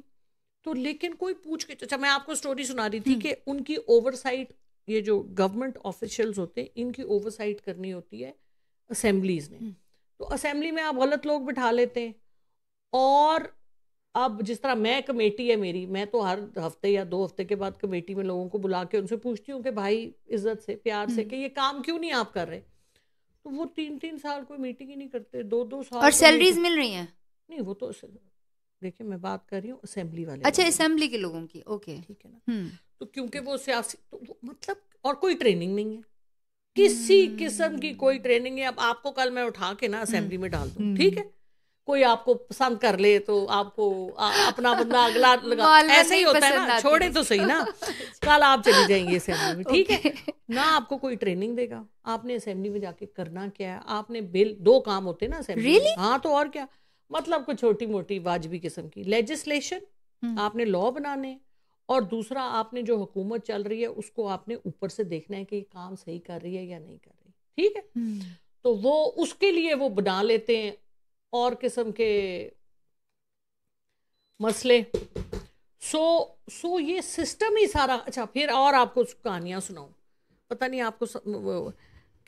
تو لیکن کوئی پوچھ کے. اچھا میں آپ کو سٹوری سنا رہی تھی کہ ان کی اوور سائٹ, یہ جو گورنمنٹ آفیشلز ہوتے ہیں ان کی اوور سائٹ کرنی ہوتی ہے اسمبلیز نے. تو اسمبلی میں آپ غلط لوگ بٹھا لیتے ہیں, اور اب جس طرح میں کمیٹی ہے میری, میں تو ہر ہفتے یا 2 ہفتے کے بعد کمیٹی میں لوگوں کو بلا کے ان سے پوچھتی ہوں کہ بھائی عزت سے پیار سے کہ یہ کام کیوں نہیں آپ کر رہے. تو وہ 3 سال کوئی میٹنگ ہی نہیں کرتے, 2 سال. اور سیلریز مل رہی ہیں؟ نہیں, وہ تو دیکھیں میں بات کر رہی ہوں اسمبلی والے. اچھا اسمبلی کے لوگوں کی, اوکے ٹھیک ہے نا. تو کیونکہ وہ سیاسی, تو مطلب, اور کوئی ٹریننگ نہیں ہے, کسی قسم کی کوئی ٹریننگ ہے. اب آپ کو کل میں اٹھا کے نا اسمبلی میں ڈال دوں, ٹھیک ہے, کوئی آپ کو پسند کر لے تو آپ کو اپنا بندہ اگلا لگا, ایسے ہی ہوتا ہے نا, چھوڑے تو صحیح نا. کل آپ چلی جائیں گے اسمبلی میں, ٹھیک ہے نہ, آپ کو کوئی ٹریننگ دے گا. آپ نے اسمبلی میں جا کے کرنا کیا ہے, آپ نے بل, 2 کام ہوتے ہیں نا اسمبلی میں. ہاں تو اور کیا, مطلب کوئی چھوٹی موٹی واجبی قسم کی لیجسلیشن, آپ نے لا بنانے, اور دوسرا آپ نے جو حکومت چل رہی ہے اس کو آپ نے اوپر سے دیکھنا ہے کہ یہ کام صحیح کر رہی ہے یا نہیں کر رہی. ٹھیک ہے, تو وہ اس کے لیے وہ بنا لیتے ہیں اور قسم کے مسئلے. سو یہ سسٹم ہی سارا. اچھا پھر اور آپ کو کہانیاں سناؤں, پتہ نہیں آپ کو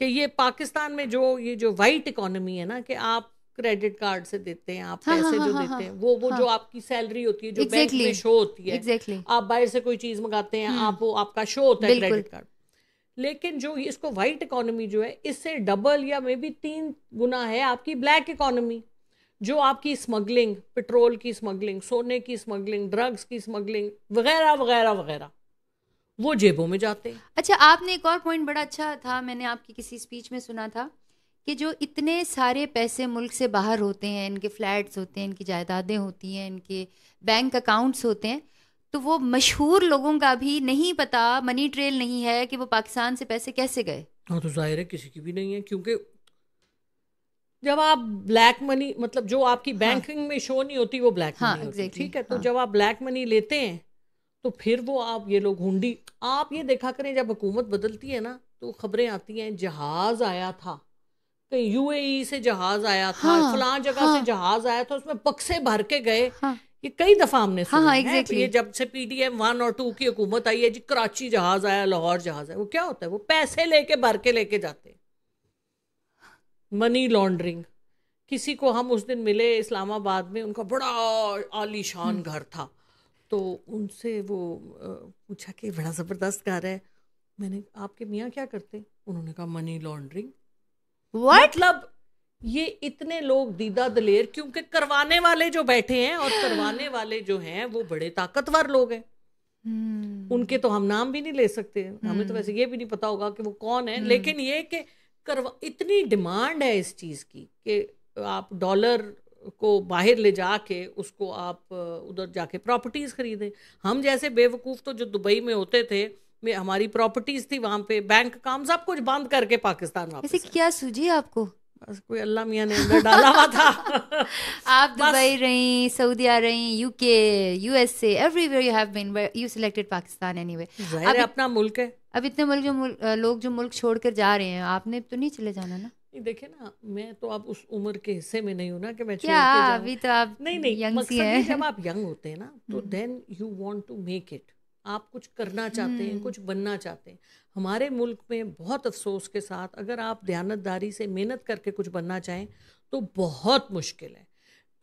کہ یہ پاکستان میں جو وائٹ اکانومی ہے نا, کہ آپ کریڈٹ کارڈ سے دیتے ہیں, آپ پیسے جو دیتے ہیں وہ جو آپ کی سیلری ہوتی ہے جو بینک میں شو ہوتی ہے, آپ باہر سے کوئی چیز منگاتے ہیں آپ کا شو ہوتا ہے کریڈٹ کارڈ. لیکن جو اس کو وائٹ اکانومی جو ہے اس سے ڈبل یا مے بی 3 گنا ہے آپ کی بلیک اکانومی, جو آپ کی اسمگلنگ, پیٹرول کی اسمگلنگ, سونے کی اسمگلنگ, ڈرگز کی اسمگلنگ وغیرہ وغیرہ وغیرہ, وہ جیبوں میں جاتے ہیں. اچھا آپ نے ایک اور پوائنٹ بڑا اچھا تھا, میں نے آپ کی کسی اسپیچ میں سنا تھا کہ جو اتنے سارے پیسے ملک سے باہر ہوتے ہیں, ان کے فلیٹس ہوتے ہیں, ان کی جائیدادیں ہوتی ہیں, ان کے بینک اکاؤنٹس ہوتے ہیں, تو وہ مشہور لوگوں کا بھی نہیں پتا, منی ٹریل نہیں ہے کہ وہ پاکستان سے پیسے کیسے گئے. ہاں تو ظاہر ہے کسی کی بھی نہیں ہے, کیونکہ جب آپ بلیک منی, مطلب جو آپ کی بینکنگ میں شو نہیں ہوتی وہ بلیک منی ہوتی. ٹھیک ہے, تو جب آپ بلیک منی لیتے ہیں تو پھر وہ آپ یہ لوگ ہنڈی, آپ یہ دیکھا کریں جب حکومت بدلتی ہے نا تو خبریں آتی ہیں جہاز آیا تھا, کہیں UAE سے جہاز آیا تھا, فلاں جگہ سے جہاز آیا تھا, اس میں بکسے بھر کے گئے. یہ کئی دفعہ ہم نے سنا ہے. یہ جب سے PDM 1 اور 2 کی حکومت آئی ہے جی, کراچی جہاز آیا, لاہور جہاز آیا, وہ کیا ہوتا ہے, وہ پیسے لے کے بھر کے لے کے جاتے ہیں. Money laundering. کسی کو ہم اس دن ملے اسلام آباد میں, ان کا بڑا عالی شان گھر تھا, تو ان سے وہ پوچھا کہ بڑا زبردست گھر ہے. میں نے آپ کے میاں کیا کرتے؟ انہوں نے کہا منی لانڈرنگ. مطلب یہ اتنے لوگ دیدہ دلیر, کیونکہ کروانے والے جو بیٹھے ہیں اور کروانے والے جو ہیں وہ بڑے طاقتور لوگ ہیں. ان کے تو ہم نام بھی نہیں لے سکتے, ہمیں تو ویسے یہ بھی نہیں پتا ہوگا کہ وہ کون ہے, لیکن یہ کہ اتنی ڈیمانڈ ہے اس چیز کی کہ آپ ڈالر کو باہر لے جا کے اس کو آپ ادھر جا کے پراپرٹیز خریدیں. ہم جیسے بے وقوف تو جو دبئی میں ہوتے تھے, ہماری پراپرٹیز تھی وہاں پہ, بینک کام سب کچھ بند کر کے پاکستان واپس. ویسے کیا سوجی آپ کو؟ بس کوئی اللہ میاں نے اندر ڈالا ہوا تھا. آپ دبئی رہیں, سعودیہ رہیں, UK, USA, everywhere you have been, you selected Pakistan anyway. ظاہر ہے اپنا ملک ہے. اب اتنے لوگ جو ملک چھوڑ کر جا رہے ہیں, آپ نے تو نہیں چلے جانا نا؟ دیکھیں نا, میں تو اب اس عمر کے حصے میں نہیں ہوں نا کہ میں چھوڑ کیا کے جاؤں. ابھی تو آپ نہیں, مقصد ہے جب آپ ینگ ہوتے ہیں نا تو then you want to make it, آپ کچھ کرنا چاہتے ہیں, کچھ بننا چاہتے ہیں. ہمارے ملک میں بہت افسوس کے ساتھ اگر آپ دیانتداری سے محنت کر کے کچھ بننا چاہیں تو بہت مشکل ہے.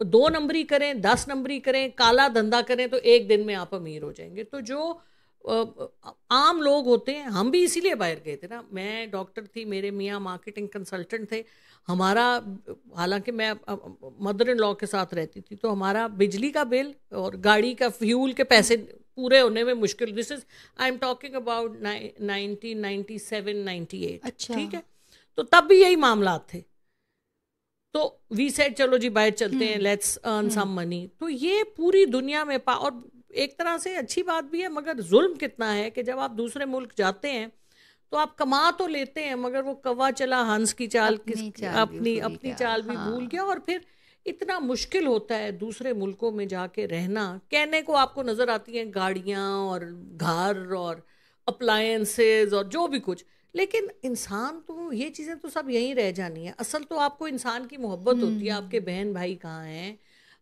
2 نمبری کریں, 10 نمبری کریں, کالا دھندا کریں تو ایک دن میں آپ امیر ہو جائیں گے. تو جو عام لوگ ہوتے ہیں, ہم بھی اسی لیے باہر گئے تھے نا. میں ڈاکٹر تھی, میرے میاں مارکیٹنگ کنسلٹنٹ تھے. ہمارا, حالانکہ میں مدر ان لا کے ساتھ رہتی تھی, تو ہمارا بجلی کا بل اور گاڑی کا فیول کے پیسے پورے ہونے میں مشکل. دس از آئی ایم ٹاکنگ اباؤٹ 1997-98. ٹھیک ہے, تو تب بھی یہی معاملات تھے. تو وی سیڈ چلو جی باہر چلتے ہیں, لیٹس ارن سم منی. تو یہ پوری دنیا میں اور ایک طرح سے اچھی بات بھی ہے, مگر ظلم کتنا ہے کہ جب آپ دوسرے ملک جاتے ہیں تو آپ کما تو لیتے ہیں, مگر وہ کوا چلا ہنس کی چال, اپنی چال بھی بھول گیا. اور پھر اتنا مشکل ہوتا ہے دوسرے ملکوں میں جا کے رہنا. کہنے کو آپ کو نظر آتی ہیں گاڑیاں اور گھر اور اپلائنسز اور جو بھی کچھ, لیکن انسان تو یہ چیزیں تو سب یہیں رہ جانی ہے. اصل تو آپ کو انسان کی محبت ہوتی ہے. آپ کے بہن بھائی کہاں ہیں,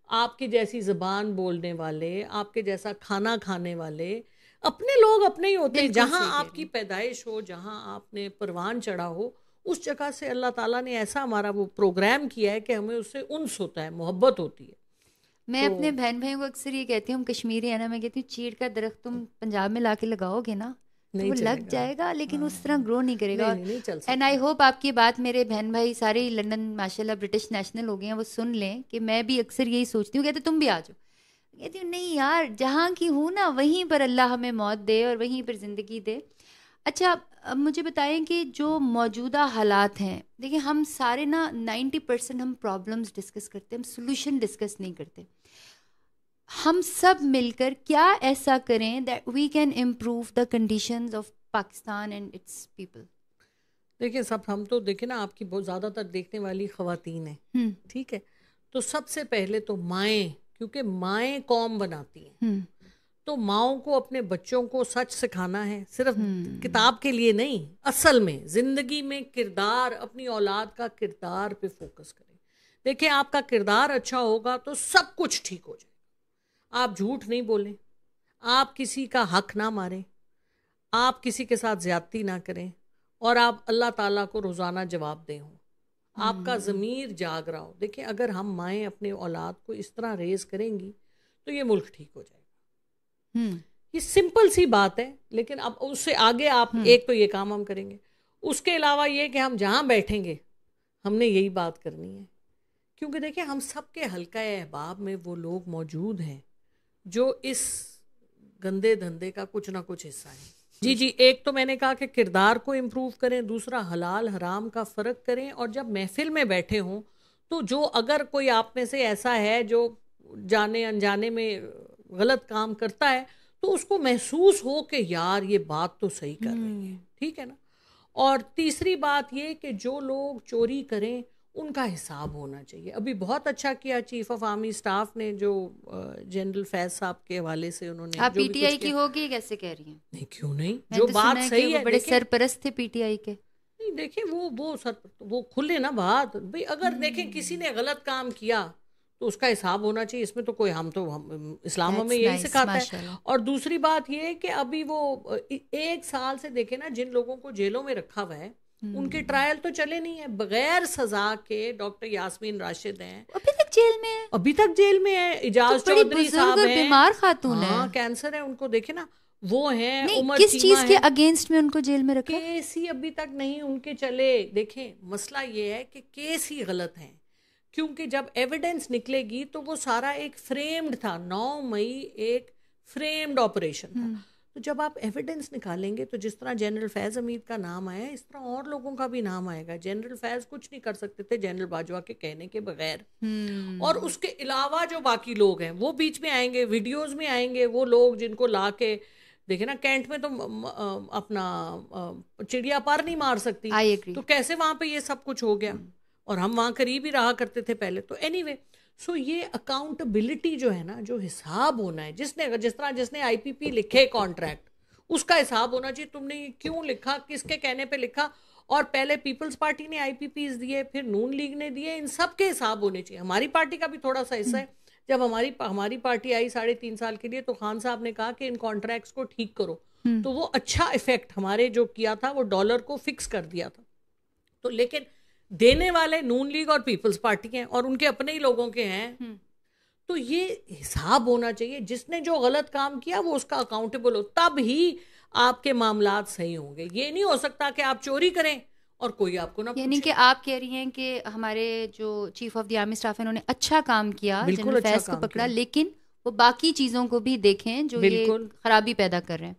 آپ کی جیسی زبان بولنے والے, آپ کے جیسا کھانا کھانے والے, اپنے لوگ اپنے ہی ہوتے ہیں. جہاں آپ کی پیدائش ہو, جہاں آپ نے پروان چڑھا ہو, اس جگہ سے اللہ تعالیٰ نے ایسا ہمارا وہ پروگرام کیا ہے کہ ہمیں اس سے انس ہوتا ہے, محبت ہوتی ہے. میں اپنے بہن بھائیوں کو اکثر یہ کہتی ہوں, ہم کشمیری ہیں نا, میں کہتی ہوں چیڑ کا درخت تم پنجاب میں لا کے لگاؤ گے نا تو وہ لگ جائے گا, لیکن اس طرح گرو نہیں کرے گا. اینڈ آئی ہوپ آپ کی بات میرے بہن بھائی سارے لندن ماشاء اللہ برٹش نیشنل ہو گئے ہیں, وہ سن لیں کہ میں بھی اکثر یہی سوچتی ہوں. کہتے تم بھی آ جاؤ, کہتی ہوں نہیں یار, جہاں کی ہوں نا وہیں پر اللہ ہمیں موت دے اور وہیں پر زندگی دے. اچھا مجھے بتائیں کہ جو موجودہ حالات ہیں, دیکھیں ہم سارے نا 90% ہم پرابلمس ڈسکس کرتے ہیں, ہم سولوشن ڈسکس نہیں کرتے. ہم سب مل کر کیا ایسا کریں that we can improve the conditions of Pakistan and its people. دیکھیں سب, ہم تو دیکھیں نا آپ کی بہت زیادہ تر دیکھنے والی خواتین ہیں, ٹھیک ہے, تو سب سے پہلے تو مائیں, کیونکہ مائیں قوم بناتی ہیں. تو ماؤں کو اپنے بچوں کو سچ سکھانا ہے، صرف کتاب کے لیے نہیں، اصل میں زندگی میں کردار، اپنی اولاد کا کردار پہ فوکس کریں. دیکھیں آپ کا کردار اچھا ہوگا تو سب کچھ ٹھیک ہو جائے گا. آپ جھوٹ نہیں بولیں، آپ کسی کا حق نہ ماریں، آپ کسی کے ساتھ زیادتی نہ کریں، اور آپ اللہ تعالیٰ کو روزانہ جواب دیں ہوں، آپ کا ضمیر جاگ رہا ہو. دیکھیں اگر ہم مائیں اپنے اولاد کو اس طرح ریز کریں گی تو یہ ملک ٹھیک ہو جائے گا. یہ سمپل سی بات ہے، لیکن اب اس سے آگے آپ ایک تو یہ کام ہم کریں گے، اس کے علاوہ یہ کہ ہم جہاں بیٹھیں گے ہم نے یہی بات کرنی ہے. کیونکہ دیکھیں ہم سب کے حلقہ احباب میں وہ لوگ موجود ہیں جو اس گندے دھندے کا کچھ نہ کچھ حصہ ہیں. جی ایک تو میں نے کہا کہ کردار کو امپروو کریں، دوسرا حلال حرام کا فرق کریں، اور جب محفل میں بیٹھے ہوں تو جو اگر کوئی آپ میں سے ایسا ہے جو جانے انجانے میں غلط کام کرتا ہے تو اس کو محسوس ہو کہ یار یہ بات تو صحیح کر رہی ہے، ٹھیک ہے نا. اور تیسری بات یہ کہ جو لوگ چوری کریں ان کا حساب ہونا چاہیے. ابھی بہت اچھا کیا چیف آف آرمی اسٹاف نے، جو جنرل فیض صاحب کے حوالے سے انہوں نے. آپ پی ٹی آئی کی ہوگی کیسے کہہ رہی ہیں؟ نہیں کیوں نہیں، جو بات صحیح ہے. بڑے سرپرست تھے پی ٹی آئی کے. نہیں دیکھیں وہ کھلے نا بات بھائی. اگر دیکھیں کسی نے غلط کام کیا تو اس کا حساب ہونا چاہیے. اس میں تو کوئی ہم اسلام ہمیں یہی سکھاتا ہے. اور دوسری بات یہ کہ ابھی وہ 1 سال سے دیکھیں نا جن لوگوں کو جیلوں میں رکھا ہوا ہے ان کے ٹرائل تو چلے نہیں ہیں بغیر سزا کے. ڈاکٹر یاسمین راشد ہیں ابھی تک جیل میں ہیں. اجاز چودھری صاحب ہیں، بیمار خاتون ہیں، کینسر ہے ان کو، دیکھیں نا وہ ہیں. کس چیز کے اگینسٹ میں ان کو جیل میں رکھا؟ کیس ہی ابھی تک نہیں ان کے چلے. دیکھیں مسئلہ یہ ہے کہ کیس ہی غلط ہیں، کیونکہ جب ایویڈنس نکلے گی تو وہ سارا ایک فریمڈ تھا. 9 مئی ایک فریمڈ آپریشن تھا. تو جب آپ ایویڈنس نکالیں گے تو جس طرح جنرل فیض حمید کا نام آیا اس طرح اور لوگوں کا بھی نام آئے گا. جنرل فیض کچھ نہیں کر سکتے تھے جنرل باجوہ کے کہنے کے بغیر، اور اس کے علاوہ جو باقی لوگ ہیں وہ بیچ میں آئیں گے، ویڈیوز میں آئیں گے. وہ لوگ جن کو لا کے دیکھیں نا کینٹ میں تو اپنا چڑیا پر نہیں مار سکتی، تو کیسے وہاں پہ یہ سب کچھ ہو گیا. اور ہم وہاں قریب ہی رہا کرتے تھے پہلے. تو اینی وے سو یہ اکاؤنٹیبلٹی جو ہے نا، جو حساب ہونا ہے، جس طرح جس نے آئی پی پی لکھے کانٹریکٹ اس کا حساب ہونا چاہیے. تم نے یہ کیوں لکھا، کس کے کہنے پہ لکھا، اور پہلے پیپلز پارٹی نے آئی پی پیز دیے، پھر نون لیگ نے دیے، ان سب کے حساب ہونے چاہیے. ہماری پارٹی کا بھی تھوڑا سا حصہ ہے. جب ہماری پارٹی آئی 3.5 سال کے لیے تو خان صاحب نے کہا کہ ان کانٹریکٹس کو ٹھیک کرو، تو وہ اچھا ایفیکٹ ہمارے جو کیا تھا وہ ڈالر کو فکس کر دیا تھا. تو لیکن دینے والے نون لیگ اور پیپلز پارٹی ہیں اور ان کے اپنے ہی لوگوں کے ہیں. تو یہ حساب ہونا چاہیے. جس نے جو غلط کام کیا وہ اس کا اکاؤنٹیبل ہو، تب ہی آپ کے معاملات صحیح ہوں گے. یہ نہیں ہو سکتا کہ آپ چوری کریں اور کوئی آپ کو نہ پوچھے. یعنی کہ آپ کہہ رہی ہیں کہ ہمارے جو chief of the army staff ہیں انہوں نے اچھا کام کیا، جنرل فیض کو پکڑا، لیکن وہ باقی چیزوں کو بھی دیکھیں جو یہ خرابی پیدا کر رہے ہیں.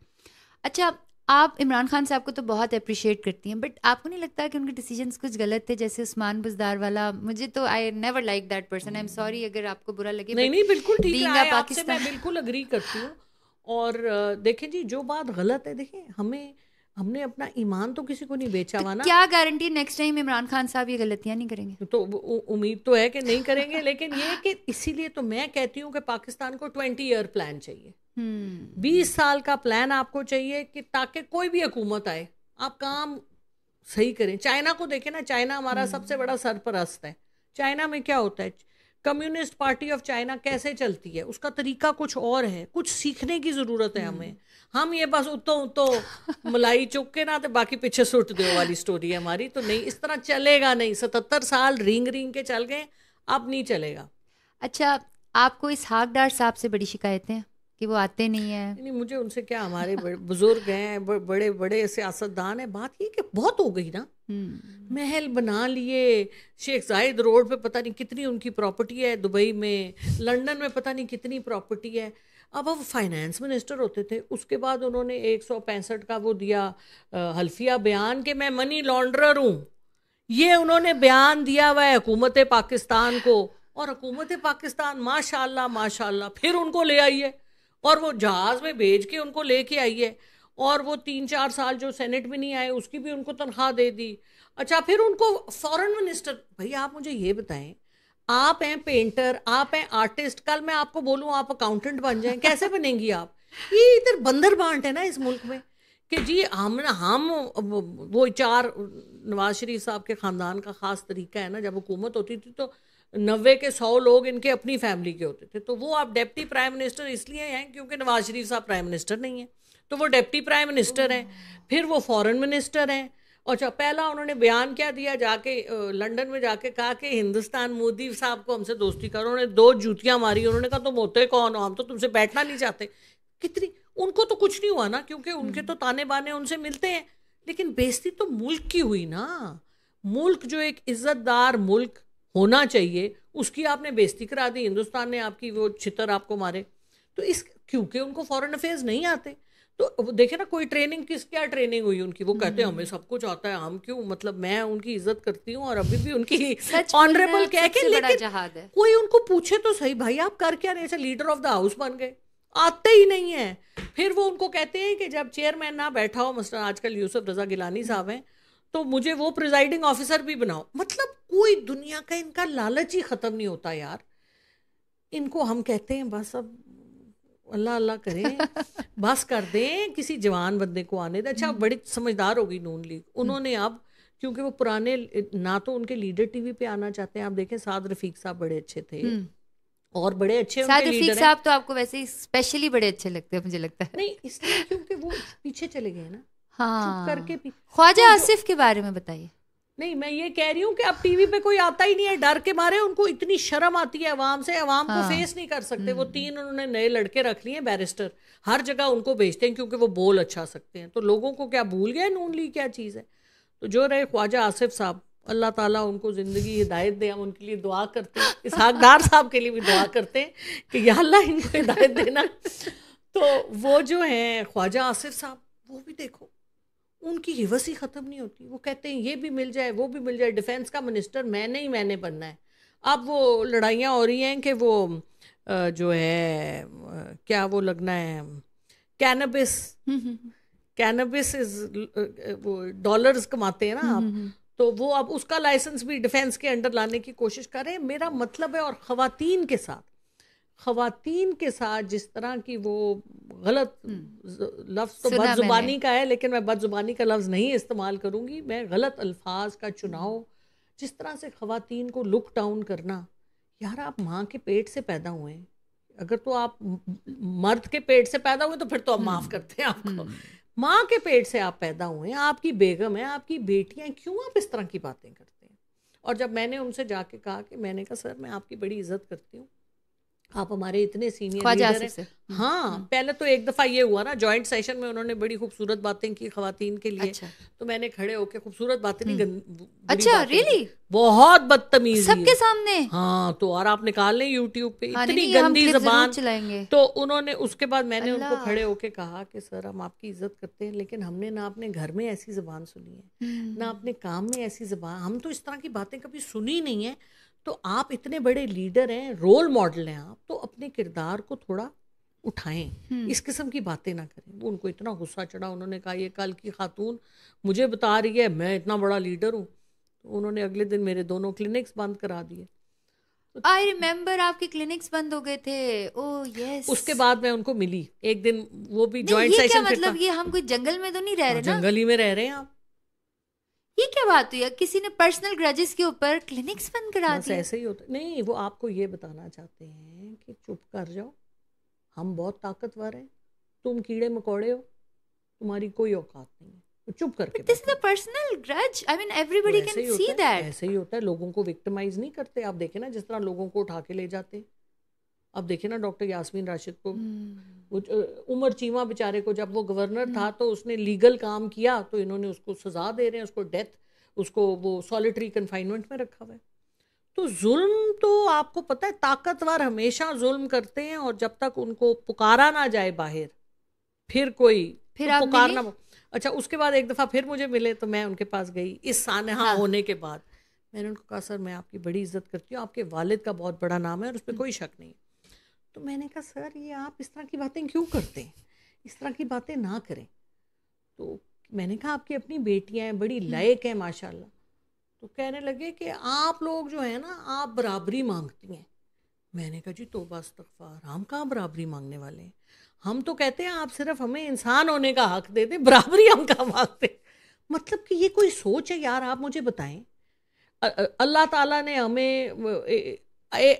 اچھا آپ عمران خان صاحب کو تو بہت اپریشیٹ کرتی ہیں، بٹ آپ کو نہیں لگتا کہ ان کے ڈیسیجنس کچھ غلط تھے؟ جیسے عثمان بزدار والا، مجھے تو I never like that person. I am sorry اگر آپ کو برا لگے. نہیں بالکل ٹھیک ہے، آپ سے میں بالکل اگری کرتی ہوں. اور دیکھیں جی جو بات غلط ہے، دیکھیں ہم نے اپنا ایمان تو کسی کو نہیں بیچا ہوا نا. کیا guarantee next time Imran Khan صاحب یہ غلطیاں نہیں کریں گے؟ تو امید تو ہے کہ نہیں کریں گے. لیکن یہ کہ اسی لیے تو میں کہتی ہوں کہ پاکستان کو 20 ایئر پلان چاہیے. 20 سال کا پلان آپ کو چاہیے کہ تاکہ کوئی بھی حکومت آئے آپ کام صحیح کریں. چائنا کو دیکھیں نا، چائنا ہمارا سب سے بڑا سرپرست ہے. چائنا میں کیا ہوتا ہے، کمیونسٹ پارٹی آف چائنا کیسے چلتی ہے، اس کا طریقہ کچھ اور ہے. کچھ سیکھنے کی ضرورت ہے ہمیں. ہم یہ بس اتو ملائی چک کے نہ تو باقی پیچھے سٹ دو والی سٹوری ہے ہماری. تو نہیں، اس طرح چلے گا نہیں. 77 سال رینگ کے چل گئے، اب نہیں چلے گا. اچھا آپ کو اسحاق ڈار صاحب سے بڑی شکایتیں کہ وہ آتے نہیں ہیں؟ نہیں مجھے ان سے کیا، ہمارے بزرگ ہیں، بڑے بڑے سیاستدان ہیں. بات یہ کہ بہت ہو گئی نا. محل بنا لیے، شیخ زاید روڈ پہ پتہ نہیں کتنی ان کی پراپرٹی ہے، دبئی میں، لنڈن میں پتہ نہیں کتنی پراپرٹی ہے. اب وہ فائنانس منسٹر ہوتے تھے، اس کے بعد انہوں نے 165 کا وہ دیا حلفیہ بیان کہ میں منی لانڈرر ہوں. یہ انہوں نے بیان دیا ہوا ہے حکومت پاکستان کو، اور حکومت پاکستان ماشاء اللہ پھر ان کو لے آئی ہے، اور وہ جہاز میں بھیج کے ان کو لے کے آئی ہے. اور وہ 3-4 سال جو سینٹ میں نہیں آئے اس کی بھی ان کو تنخواہ دے دی. اچھا پھر ان کو فورن منسٹر. بھائی آپ مجھے یہ بتائیں، آپ ہیں پینٹر، آپ ہیں آرٹسٹ، کل میں آپ کو بولوں آپ اکاؤنٹنٹ بن جائیں، کیسے بنیں گی آپ؟ یہ ادھر بندر بانٹ ہے نا اس ملک میں کہ جی ہم وہ 4 نواز شریف صاحب کے خاندان کا خاص طریقہ ہے نا, جب حکومت ہوتی تھی تو 90 کے 100 لوگ ان کے اپنی فیملی کے ہوتے تھے, تو وہ آپ ڈپٹی پرائم منسٹر اس لیے ہیں کیونکہ نواز شریف صاحب پرائم منسٹر نہیں ہیں, تو وہ ڈپٹی پرائم منسٹر ہیں, پھر وہ فورن منسٹر ہیں. اچھا, پہلا انہوں نے بیان کیا دیا, جا کے لنڈن میں جا کے کہا کہ ہندوستان مودی صاحب کو ہم سے دوستی کرو, انہوں نے 2 جوتیاں ماری, انہوں نے کہا تم ہوتے کون ہو, ہم تو تم سے بیٹھنا نہیں چاہتے. کتنی ان کو تو کچھ نہیں ہوا نا, کیونکہ ان کے تو تانے بانے ان سے ملتے ہیں, لیکن بیزتی تو ملک کی ہوئی نا. ملک جو ایک عزت دار ملک ہونا چاہیے اس کی آپ نے بیزتی کرا دی, ہندوستان نے آپ کی وہ چھتر آپ کو مارے. تو اس کیونکہ ان کو فورن افیئرز نہیں آتے, تو دیکھیں نا کوئی ٹریننگ کیا ٹریننگ ہوئی ان کی, وہ کہتے ہیں ہمیں سب کچھ آتا ہے, ہم کیوں, مطلب میں ان کی عزت کرتی ہوں اور ابھی بھی ان کی آنریبل کہہ کے, لیکن کوئی ان کو پوچھے تو صحیح بھائی آپ کر کیا رہے, ایسے لیڈر آف دا ہاؤس بن گئے, آتے ہی نہیں ہیں. پھر وہ ان کو کہتے ہیں کہ جب چیئرمین نہ بیٹھا ہو, مثلا آج کل یوسف رضا گیلانی صاحب ہیں, تو مجھے وہ پریزائڈنگ آفیسر بھی بناؤ. مطلب کوئی دنیا کا ان کا لالچ ہی ختم نہیں ہوتا یار. ان کو ہم کہتے ہیں بس اب اللہ اللہ کریں, بس کر دیں, کسی جوان بندے کو آنے دیں. اچھا بڑی سمجھدار ہوگی نون لیگ, انہوں نے اب کیونکہ وہ پرانے نہ تو ان کے لیڈر ٹی وی پہ آنا چاہتے ہیں, آپ دیکھیں سعد رفیق صاحب بڑے اچھے تھے اور بڑے اچھے ان کے لیڈر ہیں. صاحب تو آپ کو ویسے ہی اسپیشلی بڑے اچھے لگتے ہیں مجھے لگتا ہے. نہیں اس لیے کیونکہ وہ پیچھے چلے گئے نا, ہاں, چپ کر کے. خواجہ آصف کے بارے میں بتائیے. نہیں میں یہ کہہ رہی ہوں کہ اب ٹی وی پہ کوئی آتا ہی نہیں ہے, ڈر کے مارے ان کو اتنی شرم آتی ہے عوام سے, عوام کو فیس نہیں کر سکتے. وہ 3 انہوں نے نئے لڑکے رکھ لیے بیرسٹر, ہر جگہ ان کو بھیجتے ہیں کیونکہ وہ بول اچھا سکتے ہیں. تو لوگوں کو کیا بھول گئے نون لیگ کیا چیز ہے. تو جو رہے خواجہ آصف صاحب, اللہ تعالیٰ ان کو زندگی ہدایت دے, ہم ان کے لیے دعا کرتے ہیں. اسحاق ڈار صاحب کے لیے بھی دعا کرتے ہیں کہ یا اللہ ان کو ہدایت دینا. تو وہ جو ہیں خواجہ آصف صاحب, وہ بھی دیکھو ان کی حوث ہی ختم نہیں ہوتی. وہ کہتے ہیں یہ بھی مل جائے وہ بھی مل جائے, ڈیفینس کا منسٹر میں نے بننا ہے. اب وہ لڑائیاں ہو رہی ہیں کہ وہ جو ہے کیا وہ لگنا ہے کینبس وہ ڈالرز کماتے ہیں نا آپ, تو وہ اب اس کا لائسنس بھی ڈیفینس کے انڈر لانے کی کوشش کر رہے ہیں. میرا مطلب ہے, اور خواتین کے ساتھ جس طرح کی وہ غلط لفظ تو بد زبانی کا ہے, لیکن میں بد زبانی کا لفظ نہیں استعمال کروں گی, میں غلط الفاظ کا چناؤ, جس طرح سے خواتین کو لک ڈاؤن کرنا. یار آپ ماں کے پیٹ سے پیدا ہوئے ہیں, اگر تو آپ مرد کے پیٹ سے پیدا ہوئے تو پھر تو ہم معاف کرتے ہیں آپ کو. ماں کے پیٹ سے آپ پیدا ہوئے ہیں, آپ کی بیگم ہے, آپ کی بیٹیاں, کیوں آپ اس طرح کی باتیں کرتے ہیں. اور جب میں نے ان سے جا کے کہا کہ میں نے کہا سر میں آپ کی بڑی عزت کرتی ہوں, آپ ہمارے اتنے سینئر لیڈر ہیں. ہاں پہلے تو ایک دفعہ یہ ہوا نا جوائنٹ سیشن میں, انہوں نے بڑی خوبصورت باتیں کی خواتین کے لیے, تو میں نے کھڑے ہو کے, خوبصورت باتیں نہیں, اچھا ریلی بہت بدتمیزی سب کے سامنے. ہاں تو اور آپ نکال لیں یوٹیوب پہ, اتنی گندی زبان. تو انہوں نے اس کے بعد میں نے ان کو کھڑے ہو کے کہا کہ سر ہم آپ کی عزت کرتے ہیں, لیکن ہم نے نہ اپنے گھر میں ایسی زبان سنی ہے, نہ اپنے کام میں ایسی زبان, ہم تو اس طرح کی باتیں کبھی سنی نہیں ہیں. تو آپ اتنے بڑے لیڈر ہیں, رول ماڈل ہیں آپ, تو اپنے کردار کو تھوڑا اٹھائیں, اس قسم کی باتیں نہ کریں. وہ ان کو اتنا غصہ چڑھا, انہوں نے کہا یہ کل کی خاتون مجھے بتا رہی ہے میں اتنا بڑا لیڈر ہوں. تو انہوں نے اگلے دن میرے دونوں کلینکس بند کرا دیے. آئی ریممبر آپ کے کلینکس بند ہو گئے تھے. اوہ یس. اس کے بعد میں ان کو ملی ایک دن, وہ بھی جوائنٹ سیشن. سیشن. مطلب یہ ہم کوئی جنگل میں تو نہیں رہ رہے نا, جنگل ہی میں رہ رہے ہیں آپ. یہ کیا بات ہوئی, کسی نے پرسنل گرجز کے اوپر کلینکس بند کرا دیا؟ ایسے ہی ہوتا نہیں, وہ آپ کو یہ بتانا چاہتے ہیں کہ چپ کر جاؤ, ہم بہت طاقتور ہیں, تم کیڑے مکوڑے ہو, تمہاری کوئی اوقات نہیں ہے, چپ کر کے. This is a personal grudge. I mean everybody can see that. ایسے ہی ہوتا ہے, لوگوں کو وکٹمائز نہیں کرتے. آپ دیکھیں نا جس طرح لوگوں کو اٹھا کے لے جاتے, اب دیکھیں نا ڈاکٹر یاسمین راشد کو, عمر چیمہ بیچارے کو, جب وہ گورنر تھا تو اس نے لیگل کام کیا تو انہوں نے اس کو سزا دے رہے ہیں, اس کو ڈیتھ, اس کو وہ سولیٹری کنفائنمنٹ میں رکھا ہوا ہے. تو ظلم تو آپ کو پتہ ہے طاقتور ہمیشہ ظلم کرتے ہیں, اور جب تک ان کو پکارا نہ جائے باہر, پھر کوئی پکارنا. اچھا اس کے بعد ایک دفعہ پھر مجھے ملے تو میں ان کے پاس گئی اس سانحہ ہونے کے بعد. میں نے ان کو کہا سر میں آپ کی بڑی عزت کرتی ہوں, آپ کے والد کا بہت بڑا نام ہے اور اس پہ کوئی شک نہیں. تو میں نے کہا سر یہ آپ اس طرح کی باتیں کیوں کرتے ہیں, اس طرح کی باتیں نہ کریں. تو میں نے کہا آپ کی اپنی بیٹیاں ہیں, بڑی لائق ہیں ماشاءاللہ. تو کہنے لگے کہ آپ لوگ جو ہیں نا آپ برابری مانگتی ہیں. میں نے کہا جی توبہ استغفار، ہم کہاں برابری مانگنے والے ہیں؟ ہم تو کہتے ہیں آپ صرف ہمیں انسان ہونے کا حق دے دیں، برابری ہم کہاں مانگتے؟ مطلب کہ یہ کوئی سوچ ہے یار؟ آپ مجھے بتائیں، اللہ تعالیٰ نے ہمیں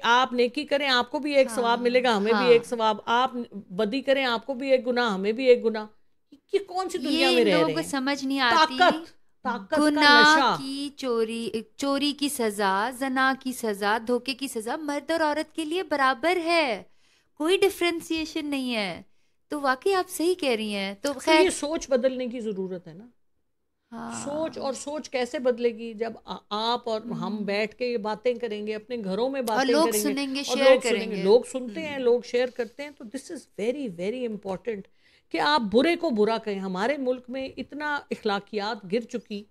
آپ نیکی کریں آپ کو بھی ایک ثواب ملے گا، ہمیں بھی ایک ثواب، آپ بدی کریں آپ کو بھی ایک گناہ، ہمیں بھی ایک گناہ. یہ کون سی دنیا میں رہ رہے ہیں؟ لوگوں کو سمجھ نہیں آتی. طاقت گناہ کا نشہ، کی چوری کی سزا، زنا کی سزا، دھوکے کی سزا مرد اور عورت کے لیے برابر ہے، کوئی ڈفرینسیشن نہیں ہے. تو واقعی آپ صحیح کہہ رہی ہیں. تو خیر یہ سوچ بدلنے کی ضرورت ہے نا. سوچ، اور سوچ کیسے بدلے گی؟ جب آپ اور ہم بیٹھ کے یہ باتیں کریں گے، اپنے گھروں میں باتیں کریں گے، اور لوگ سنیں گے، لوگ سنتے ہیں، لوگ شیئر کرتے ہیں. تو دس از ویری ویری امپورٹنٹ کہ آپ برے کو برا کہیں. ہمارے ملک میں اتنا اخلاقیات گر چکی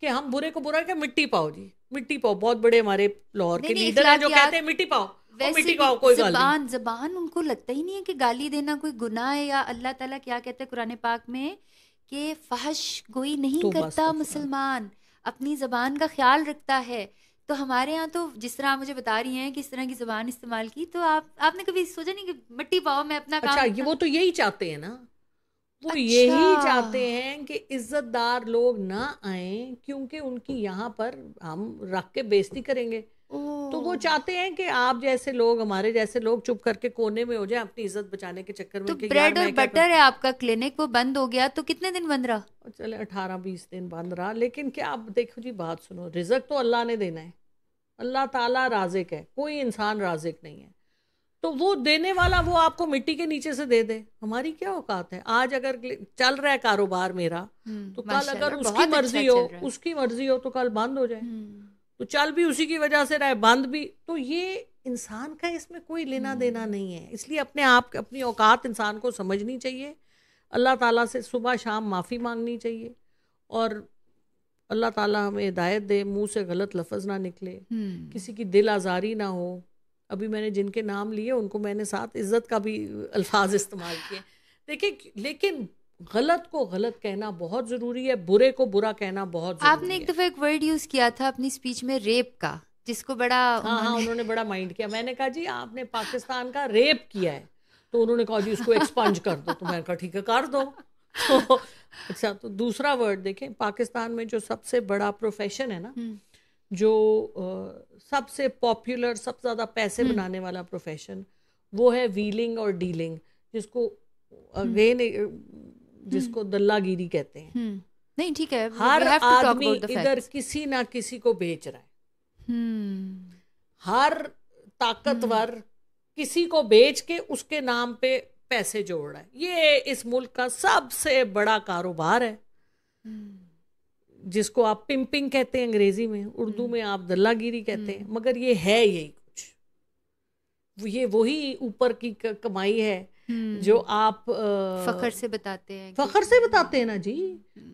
کہ ہم برے کو برا کہ مٹی پاؤ جی، مٹی پاؤ. بہت بڑے ہمارے لاہور کے لیڈر ہیں جو کہتے ہیں مٹی پاؤ، مٹی پاؤ، کوئی گال نہیں. زبان ان کو لگتا ہی نہیں ہے کہ گالی دینا کوئی گناہ ہے. یا اللہ تعالیٰ کیا کہتے ہیں قرآن پاک میں کہ فحش گوئی نہیں کرتا مسلمان، اپنی زبان کا خیال رکھتا ہے. تو ہمارے ہاں تو جس طرح آپ مجھے بتا رہی ہیں کہ اس طرح کی زبان استعمال کی، تو آپ نے کبھی سوچا نہیں کہ مٹی پاؤ میں اپنا کام. اچھا وہ تو یہی چاہتے ہیں نا، وہ یہی چاہتے ہیں کہ عزت دار لوگ نہ آئیں، کیونکہ ان کی یہاں پر ہم رکھ کے بےزتی کریں گے. تو وہ چاہتے ہیں کہ آپ جیسے لوگ، ہمارے جیسے لوگ چپ کر کے کونے میں ہو جائیں اپنی عزت بچانے کے چکر میں. تو بریڈ اور بٹر ہے آپ کا کلینک، وہ بند ہو گیا تو کتنے دن بند رہا؟ چلے 18-20 دن بند رہا. لیکن کیا آپ دیکھو جی، بات سنو، رزق تو اللہ نے دینا ہے، اللہ تعالیٰ رازق ہے، کوئی انسان رازق نہیں ہے. تو وہ دینے والا وہ آپ کو مٹی کے نیچے سے دے دے. ہماری کیا اوقات ہے؟ آج اگر چل رہا ہے کاروبار میرا، تو کل اگر اس کی مرضی ہو، اس کی مرضی ہو تو کل بند ہو جائے. تو چل بھی اسی کی وجہ سے رہے، بند بھی. تو یہ انسان کا اس میں کوئی لینا دینا نہیں ہے. اس لیے اپنے آپ اپنی اوقات انسان کو سمجھنی چاہیے، اللہ تعالیٰ سے صبح شام معافی مانگنی چاہیے، اور اللہ تعالیٰ ہمیں ہدایت دے، منہ سے غلط لفظ نہ نکلے، کسی کی دل آزاری نہ ہو. ابھی میں نے جن کے نام لیے ان کو میں نے ساتھ عزت کا بھی الفاظ استعمال کیے. دیکھیں لیکن غلط کو غلط کہنا بہت ضروری ہے، برے کو برا کہنا بہت ضروری ہے. آپ نے ایک دفعہ ایک ورڈ یوز کیا تھا اپنی اسپیچ میں، ریپ کا، جس کو بڑا انہوں نے بڑا مائنڈ کیا. میں نے کہا جی آپ نے پاکستان کا ریپ کیا ہے، تو انہوں نے کہا جی اس کو ایکسپنج کر دو. تو میں نے کہا ٹھیک ہے کر دو. اچھا تو دوسرا ورڈ دیکھیں، پاکستان میں جو سب سے بڑا پروفیشن ہے نا، جو سب سے پاپولر، سب سے زیادہ پیسے بنانے والا پروفیشن، وہ ہے ویلنگ اور ڈیلنگ، جس کو اگین جس کو دلہ گیری کہتے ہیں. نہیں ٹھیک ہے، ہر آدمی ادھر کسی نہ کسی کو بیچ رہا ہے. ہر طاقتور کسی کو بیچ کے اس کے نام پہ پیسے جوڑ رہا ہے. یہ اس ملک کا سب سے بڑا کاروبار ہے، جس کو آپ پمپنگ کہتے ہیں انگریزی میں، اردو میں آپ دلہ گیری کہتے ہیں. مگر یہ ہے یہی کچھ، یہ وہی اوپر کی کمائی ہے جو آپ فخر سے بتاتے ہیں. فخر سے بتاتے ہیں نا جی،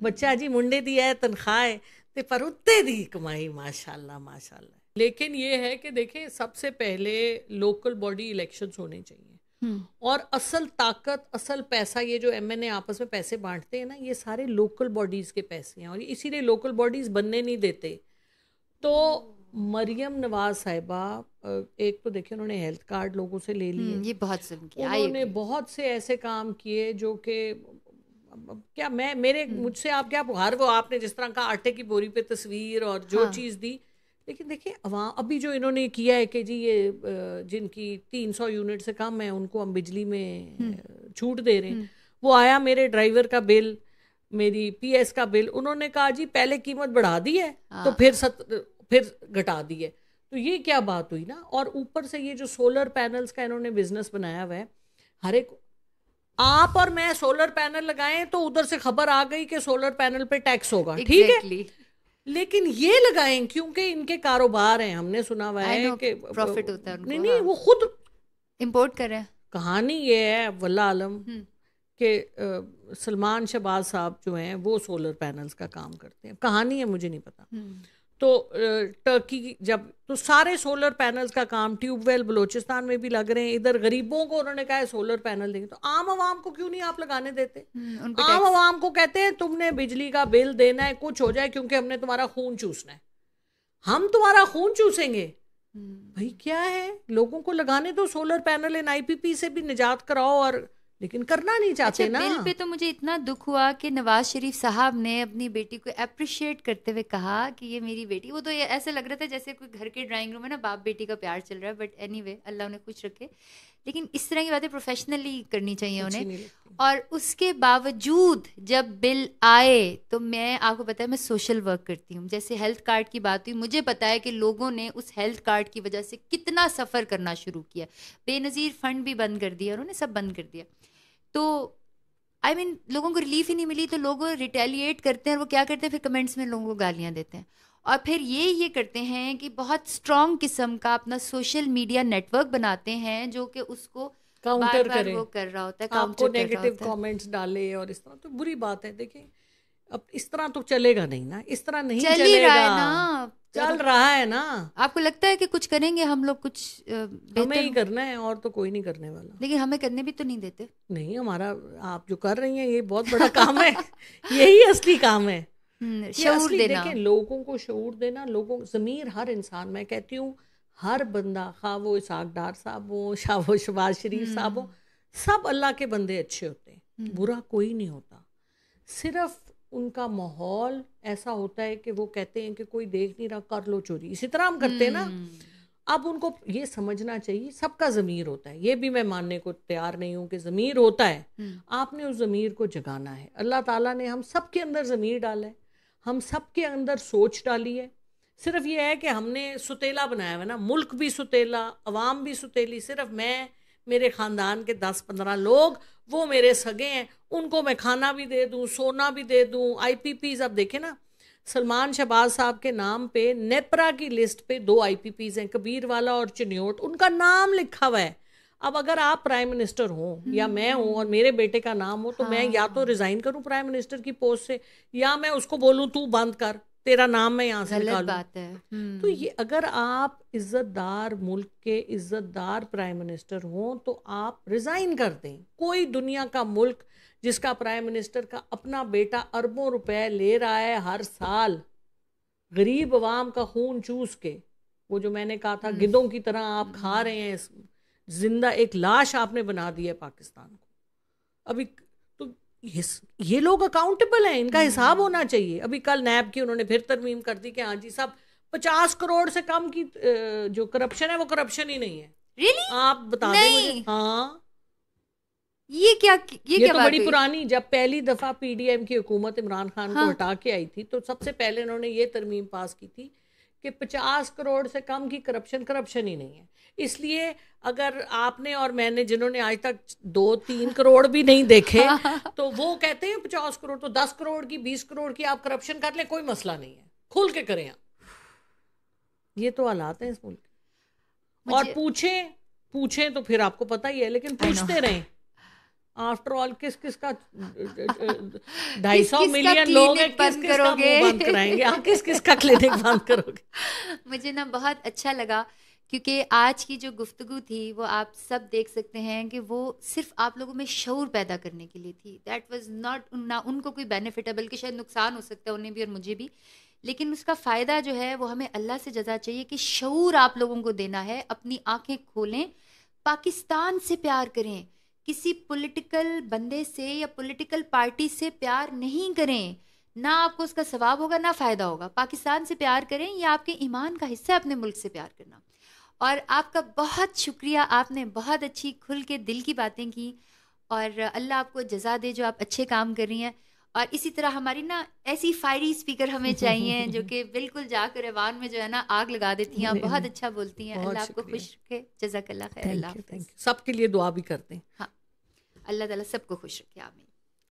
بچہ جی منڈے دی ہے تنخواہ تے پر اتے دی کمائی، ماشاءاللہ ماشاءاللہ. لیکن یہ ہے کہ دیکھیں سب سے پہلے لوکل باڈی الیکشنز ہونے چاہیے، اور اصل طاقت، اصل پیسہ، یہ جو ایم این اے آپس میں پیسے بانٹتے ہیں نا، یہ سارے لوکل باڈیز کے پیسے ہیں، اور اسی لیے لوکل باڈیز بننے نہیں دیتے. تو مریم نواز صاحبہ، ایک تو دیکھیں انہوں نے ہیلتھ کارڈ لوگوں سے لے لیے، یہ بہت ظلم کیا. انہوں نے بہت سے ایسے کام کیے جو کہ کیا مجھ سے آپ کیا، ہر وہ آپ نے جس طرح کا آٹے کی بوری پہ تصویر اور جو چیز دی. لیکن دیکھیں عوام ابھی جو انہوں نے کیا ہے کہ جی یہ جن کی 300 یونٹ سے کم ہے ان کو ہم بجلی میں چھوٹ دے رہے ہیں. وہ آیا میرے ڈرائیور کا بل، میری پی ایس کا بل، انہوں نے کہا جی پہلے قیمت بڑھا دی ہے تو پھر گھٹا دی ہے. تو یہ کیا بات ہوئی نا. اور اوپر سے یہ جو سولر پینلز کا انہوں نے بزنس بنایا ہوا ہے، ہر ایک آپ اور میں سولر پینل لگائیں تو ادھر سے خبر آ گئی کہ سولر پینل پہ ٹیکس ہوگا، ٹھیک ہے، لیکن یہ لگائیں کیونکہ ان کے کاروبار ہیں. ہم نے سنا ہوا ہے کہ پروفٹ ہوتا ہے، نہیں وہ خود امپورٹ کر رہے ہیں. کہانی یہ ہے واللہ عالم کہ سلمان شہباز صاحب جو ہیں وہ سولر پینلز کا کام کرتے ہیں. کہانی ہے مجھے نہیں پتا. تو ٹرکی جب تو سارے سولر پینلز کا کام ٹیوب ویل بلوچستان میں بھی لگ رہے ہیں. ادھر غریبوں کو انہوں نے کہا ہے سولر پینل دیں گے. تو عام عوام کو کیوں نہیں آپ لگانے دیتے؟ عام عوام کو کہتے ہیں تم نے بجلی کا بل دینا ہے، کچھ ہو جائے، کیونکہ ہم نے تمہارا خون چوسنا ہے. ہم تمہارا خون چوسیں گے؟ بھائی کیا ہے, لوگوں کو لگانے دو سولر پینل, ان IPP سے بھی نجات کراؤ, اور لیکن کرنا نہیں چاہتے نا. بل پہ تو مجھے اتنا دکھ ہوا کہ نواز شریف صاحب نے اپنی بیٹی کو اپریشیٹ کرتے ہوئے کہا کہ یہ میری بیٹی, وہ تو ایسے لگ رہا تھا جیسے کوئی گھر کے ڈرائنگ روم میں نا باپ بیٹی کا پیار چل رہا ہے, بٹ اینی وے اللہ انہیں خوش رکھے. لیکن اس طرح کی باتیں پروفیشنلی کرنی چاہیے انہیں. اور اس کے باوجود جب بل آئے تو میں آپ کو پتا ہے میں سوشل ورک کرتی ہوں, جیسے ہیلتھ کارڈ کی بات ہوئی, مجھے پتا ہے کہ لوگوں نے اس ہیلتھ کارڈ کی وجہ سے کتنا سفر کرنا شروع کیا, بے نظیر فنڈ بھی بند کر دیا انہوں نے, سب بند کر دیا. تو آئی مین لوگوں کو ریلیف ہی نہیں ملی, تو لوگ ریٹیلیٹ کرتے ہیں, اور وہ کیا کرتے ہیں پھر کمنٹس میں لوگوں کو گالیاں دیتے ہیں, اور پھر یہ کرتے ہیں کہ بہت اسٹرانگ قسم کا اپنا سوشل میڈیا نیٹ ورک بناتے ہیں جو کہ اس کو کاؤنٹر کرے, وہ کر رہا ہوتا ہے, آپ کو نیگیٹو کامنٹس ڈالے, اور اس طرح تو بری بات ہے. دیکھیں اب اس طرح تو چلے گا نہیں نا, اس طرح نہیں چلے گا, چل رہا ہے نا. آپ کو لگتا ہے کہ کچھ کریں گے ہم لوگ, کچھ ہمیں ہی کرنا ہے اور تو کوئی نہیں کرنے والا. لیکن ہمیں کرنے بھی تو نہیں دیتے. نہیں, ہمارا آپ جو کر رہی ہیں یہ بہت بڑا کام ہے, یہی اصلی کام ہے, شعور دینا. دیکھیں لوگوں کو شعور دینا, لوگوں ضمیر, ہر انسان, میں کہتی ہوں ہر بندہ, خواہ وہ اسحاق ڈار صاحب ہوں, شاہ وہ شہباز شریف صاحب ہوں, سب اللہ کے بندے اچھے ہوتے ہیں, برا کوئی نہیں ہوتا. صرف ان کا ماحول ایسا ہوتا ہے کہ وہ کہتے ہیں کہ کوئی دیکھ نہیں رہا, کر لو چوری, اسی طرح ہم کرتے ہیں نا. اب ان کو یہ سمجھنا چاہیے سب کا ضمیر ہوتا ہے, یہ بھی میں ماننے کو تیار نہیں ہوں کہ ضمیر ہوتا ہے, آپ نے اس ضمیر کو جگانا ہے. اللہ تعالیٰ نے ہم سب کے اندر ضمیر ڈالا ہے, ہم سب کے اندر سوچ ڈالی ہے. صرف یہ ہے کہ ہم نے ستیلا بنایا ہے نا, ملک بھی ستیلا, عوام بھی ستیلی. صرف میں, میرے خاندان کے 10-15 لوگ, وہ میرے سگے ہیں, ان کو میں کھانا بھی دے دوں, سونا بھی دے دوں. IPPs اب دیکھیں نا, سلمان شہباز صاحب کے نام پہ نیپرا کی لسٹ پہ 2 IPPs ہیں, کبیر والا اور چنیوٹ, ان کا نام لکھا ہوا ہے. اب اگر آپ پرائم منسٹر ہوں یا میں ہوں اور میرے بیٹے کا نام ہو, تو میں یا تو ریزائن کروں پرائم منسٹر کی پوسٹ سے, یا میں اس کو بولوں تو بند کر, تیرا نام میں یہاں سے نکالوں. بات ہے. تو یہ اگر آپ عزت دار ملک کے عزت دار پرائم منسٹر ہوں تو آپ ریزائن کر دیں. کوئی دنیا کا ملک جس کا پرائم منسٹر کا اپنا بیٹا اربوں روپے لے رہا ہے ہر سال, غریب عوام کا خون چوس کے, وہ جو میں نے کہا تھا گدوں کی طرح آپ کھا رہے ہیں, زندہ ایک لاش آپ نے بنا دی ہے پاکستان کو. ابھی تو یہ لوگ اکاؤنٹیبل ہیں, ان کا حساب ہونا چاہیے. ابھی کل نیب کی انہوں نے پھر ترمیم کر دی کہ ہاں جی سب 50 کروڑ سے کم کی جو کرپشن ہے وہ کرپشن ہی نہیں ہے. Really? آپ بتا دیں مجھے. ہاں, یہ تو بڑی پرانی, جب پہلی دفعہ PDM کی حکومت عمران خان کو ہٹا کے آئی تھی, تو سب سے پہلے انہوں نے یہ ترمیم پاس کی تھی کہ 50 کروڑ سے کم کی کرپشن ہی نہیں ہے. اس لیے اگر آپ نے اور میں نے, جنہوں نے آج تک 2-3 کروڑ بھی نہیں دیکھے, تو وہ کہتے ہیں 50 کروڑ, تو 10 کروڑ کی 20 کروڑ کی آپ کرپشن کر لیں, کوئی مسئلہ نہیں ہے, کھل کے کریں آپ. یہ تو حالات ہیں اس ملک کے. اور پوچھیں تو پھر آپ کو پتہ ہی ہے, لیکن پوچھتے رہیں. آفٹر آل کس کا 250 ملین لوگ ہیں, کس کا منہ بند کرائیں گے آپ, کس کا کلینک بند کرو گے. مجھے نا بہت اچھا لگا, کیونکہ آج کی جو گفتگو تھی وہ آپ سب دیکھ سکتے ہیں کہ وہ صرف آپ لوگوں میں شعور پیدا کرنے کے لیے تھی. دیٹ واز ناٹ, نہ ان کو کوئی بینیفٹ ہے, بلکہ شاید نقصان ہو سکتا ہے انہیں بھی اور مجھے بھی, لیکن اس کا فائدہ جو ہے وہ ہمیں اللہ سے جزا چاہیے کہ شعور آپ لوگوں کو دینا ہے. اپنی آنکھیں کھولیں, پاکستان سے پیار کریں, کسی پولیٹیکل بندے سے یا پولیٹیکل پارٹی سے پیار نہیں کریں, نہ آپ کو اس کا ثواب ہوگا نہ فائدہ ہوگا. پاکستان سے پیار کریں, یہ آپ کے ایمان کا حصہ ہے اپنے ملک سے پیار کرنا. اور آپ کا بہت شکریہ, آپ نے بہت اچھی کھل کے دل کی باتیں کی, اور اللہ آپ کو جزا دے جو آپ اچھے کام کر رہی ہیں. اور اسی طرح ہماری نا ایسی فائری اسپیکر ہمیں چاہیے جو کہ بالکل جا کر ایوان میں جو ہے نا آگ لگا دیتی ہیں. آپ بہت اچھا بولتی ہیں, اللہ آپ کو خوش رکھے. جزاک اللہ خیر. اللہ سب کے لیے دعا بھی کرتے ہیں. ہاں, اللہ تعالیٰ سب کو خوش رکھے. آمین.